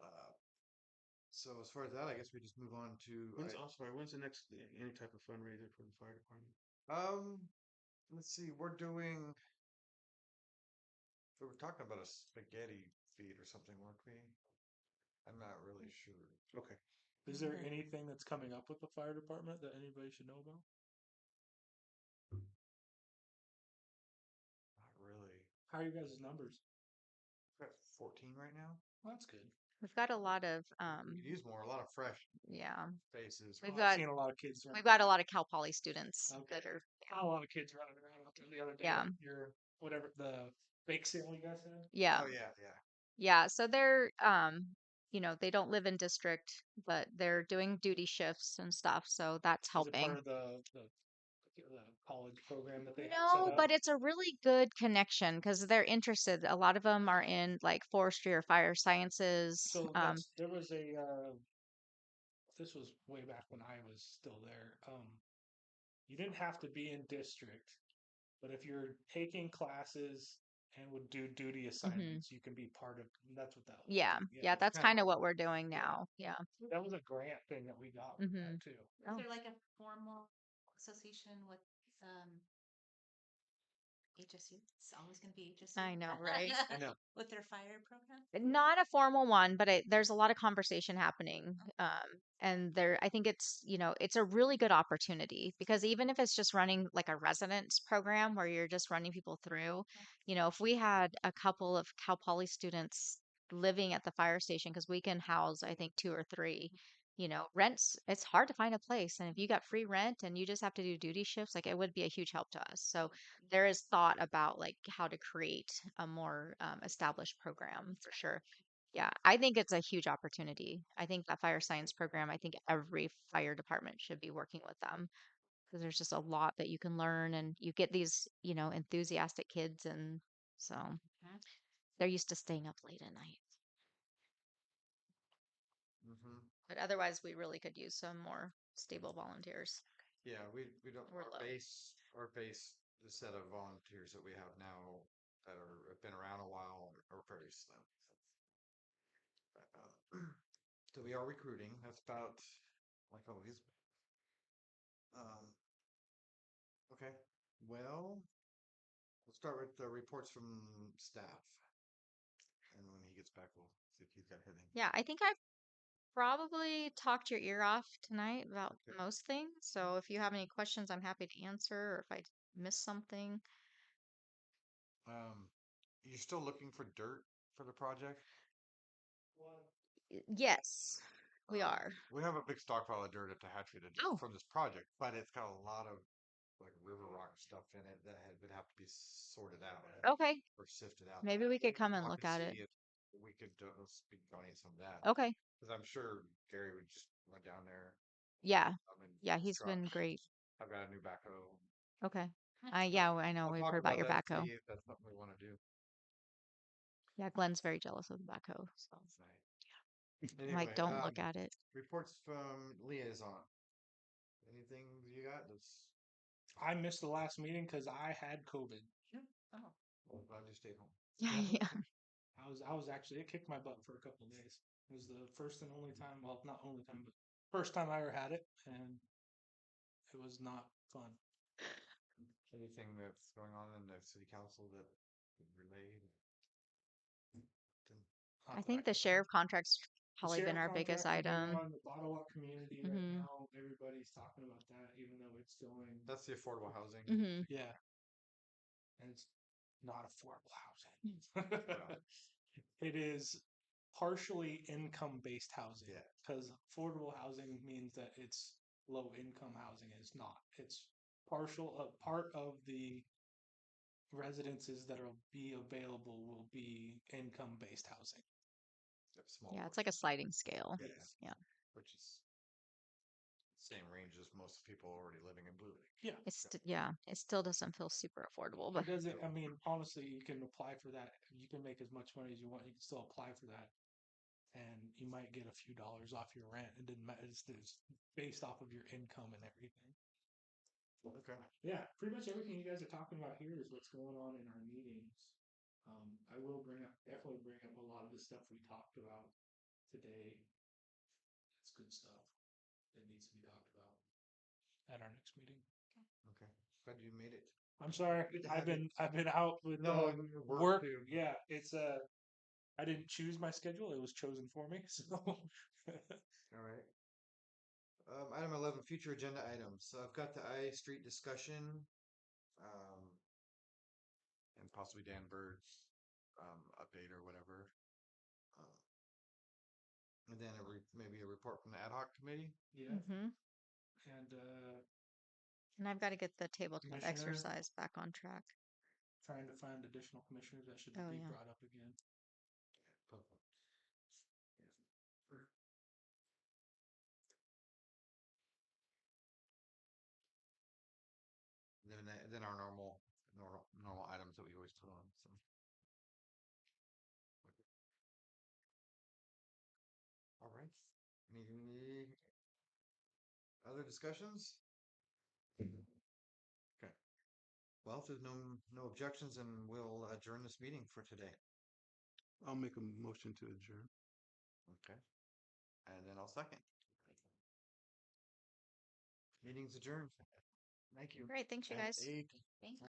Speaker 1: uh, so as far as that, I guess we just move on to.
Speaker 3: When's the next any type of fundraiser for the fire department?
Speaker 1: Let's see. We're doing. We were talking about a spaghetti feed or something, weren't we? I'm not really sure.
Speaker 3: Okay.
Speaker 5: Is there anything that's coming up with the fire department that anybody should know about?
Speaker 1: Not really.
Speaker 5: How are you guys' numbers?
Speaker 1: We're at 14 right now.
Speaker 5: Well, that's good.
Speaker 2: We've got a lot of
Speaker 1: We could use more. A lot of fresh
Speaker 2: yeah.
Speaker 1: faces.
Speaker 2: We've
Speaker 5: Well, I've
Speaker 2: got
Speaker 5: seen a lot of kids.
Speaker 2: we've got a lot of Cal Poly students
Speaker 5: Okay.
Speaker 2: that are
Speaker 5: A lot of kids running around out there the other day.
Speaker 2: yeah.
Speaker 5: Your whatever the bake sale you guys had.
Speaker 2: Yeah.
Speaker 1: Oh yeah, yeah.
Speaker 2: Yeah, so they're they don't live in district, but they're doing duty shifts and stuff, so that's
Speaker 5: Is it part
Speaker 2: helping.
Speaker 5: of the college program that they set
Speaker 2: No,
Speaker 5: up?
Speaker 2: but it's a really good connection because they're interested. A lot of them are in like forestry or fire sciences.
Speaker 5: So that's there was a this was way back when I was still there. You didn't have to be in district, but if you're taking classes and would do duty
Speaker 2: Mhm.
Speaker 5: assignments, you can be part of. That's what that was.
Speaker 2: Yeah, yeah,
Speaker 1: It's
Speaker 2: that's
Speaker 1: kind of
Speaker 2: kind of
Speaker 1: cool.
Speaker 2: what we're doing
Speaker 5: Yeah.
Speaker 2: now. Yeah.
Speaker 5: That was a grant thing that we got with
Speaker 2: Hmm.
Speaker 5: that too.
Speaker 4: Is
Speaker 2: Oh,
Speaker 4: there like a formal association with HSU? It's always going to be HSU.
Speaker 2: I know, right?
Speaker 1: I know.
Speaker 4: With their fire program?
Speaker 2: Not a formal one, but there's a lot of conversation happening. And I think it's a really good opportunity because even if it's just running like a residence program where you're just running people through, if we had a couple of Cal Poly students living at the fire station, because we can house, I think, 2 or 3, rents, it's hard to find a place. And if you got free rent and you just have to do duty shifts, like it would be a huge help to us. So there is thought about like how to create a more established program for sure. Yeah, I think it's a huge opportunity. I think that fire science program, I think every fire department should be working with them because there's just a lot that you can learn and you get these, enthusiastic kids. And so
Speaker 4: Mhm.
Speaker 2: they're used to staying up late at night.
Speaker 1: Hmm.
Speaker 2: But otherwise, we really could use some more stable volunteers.
Speaker 1: Yeah, we don't.
Speaker 2: We're low.
Speaker 1: Our base the set of volunteers that we have now that are have been around a while are very slim. But, so we are recruiting. That's about like always. Um, okay. Well, we'll start with the reports from staff, and when he gets back, we'll see if he's got anything.
Speaker 2: Yeah, I think I've probably talked your ear off tonight about
Speaker 1: Okay.
Speaker 2: most things. So if you have any questions, I'm happy to answer, or if I missed something.
Speaker 1: You're still looking for dirt for the project?
Speaker 2: Yes, we are.
Speaker 1: We have a big stockpile of dirt at the hatchery
Speaker 2: Oh.
Speaker 1: from this project, but it's got a lot of like river rock stuff in it that would have to be sorted out
Speaker 2: Okay.
Speaker 1: or sifted out.
Speaker 2: Maybe we could come and
Speaker 1: Talk
Speaker 2: look
Speaker 1: and
Speaker 2: at it.
Speaker 1: see if we could donate some of that.
Speaker 2: Okay.
Speaker 1: Because I'm sure Gary would just went down there.
Speaker 2: Yeah.
Speaker 1: And
Speaker 2: Yeah, he's
Speaker 1: struck.
Speaker 2: been great.
Speaker 1: I've got a new backhoe.
Speaker 2: Okay. Yeah, I know.
Speaker 1: I'll
Speaker 2: We've
Speaker 1: talk
Speaker 2: heard about your
Speaker 1: that,
Speaker 2: backhoe.
Speaker 1: see if that's something we want to do.
Speaker 2: Yeah, Glenn's very jealous of the backhoe. So I'm
Speaker 1: Anyway,
Speaker 2: like, don't look at it.
Speaker 1: reports from liaison. Anything you got? That's
Speaker 5: I missed the last meeting because I had COVID.
Speaker 1: well, glad you stayed home.
Speaker 2: Yeah.
Speaker 5: I was actually, it kicked my butt for a couple of days. It was the first and only time, well, not only time, but first time I ever had it, and it was not fun.
Speaker 1: Anything that's going on in the city council that could relay?
Speaker 5: Not
Speaker 2: I
Speaker 5: that
Speaker 2: think
Speaker 5: can
Speaker 2: the sheriff contract's
Speaker 5: The
Speaker 2: probably been
Speaker 5: sheriff
Speaker 2: our biggest
Speaker 5: contract is
Speaker 2: item.
Speaker 5: going on, the Bottle Up community right
Speaker 2: Mhm.
Speaker 5: now. Everybody's talking about that, even though it's going.
Speaker 1: That's the affordable housing.
Speaker 2: Mhm.
Speaker 5: Yeah, and it's not affordable housing. It is partially income based housing.
Speaker 1: Yeah.
Speaker 5: Because affordable housing means that it's low income housing. It's not. It's partial. A part of the residences that'll be available will be income based housing.
Speaker 1: Small
Speaker 2: Yeah, it's like a sliding scale.
Speaker 1: Yes.
Speaker 2: Yeah.
Speaker 1: Which is same range as most people already living in Blue Lake.
Speaker 5: Yeah.
Speaker 2: It still doesn't feel super affordable, but
Speaker 5: It doesn't. I mean, honestly, you can apply for that. You can make as much money as you want. You can still apply for that, and you might get a few dollars off your rent. It didn't matter. It's based off of your income and everything.
Speaker 1: Okay.
Speaker 5: Yeah, pretty much everything you guys are talking about here is what's going on in our meetings. I will definitely bring up a lot of the stuff we talked about today. It's good stuff that needs to be talked about at our next meeting.
Speaker 1: Okay. Glad you made it.
Speaker 5: I'm sorry.
Speaker 1: Good to
Speaker 5: I've
Speaker 1: have you.
Speaker 5: been out with
Speaker 1: No,
Speaker 5: work.
Speaker 1: too.
Speaker 5: Yeah, it's I didn't choose my schedule; it was chosen for me. So
Speaker 1: All right. Item 11, future agenda items. So I've got the I Street discussion, and possibly Dan Bird's update or whatever. And then maybe a report from the ad hoc committee.
Speaker 5: yeah,
Speaker 2: Mhm.
Speaker 5: and
Speaker 2: And I've got to get the tabletop
Speaker 5: Commissioner?
Speaker 2: exercise back on track.
Speaker 5: trying to find additional commissioners that should
Speaker 2: Oh,
Speaker 5: be
Speaker 2: yeah.
Speaker 5: brought up again.
Speaker 1: Then our normal items that we always put on. So. All right. Any other discussions? Okay. Well, if there's no objections, then we'll adjourn this meeting for today.
Speaker 3: I'll make a motion to adjourn.
Speaker 1: Okay. And then I'll second. Meeting's adjourned. Thank you.
Speaker 2: Great. Thanks, you
Speaker 1: At
Speaker 2: guys.
Speaker 1: 8.
Speaker 2: Thanks.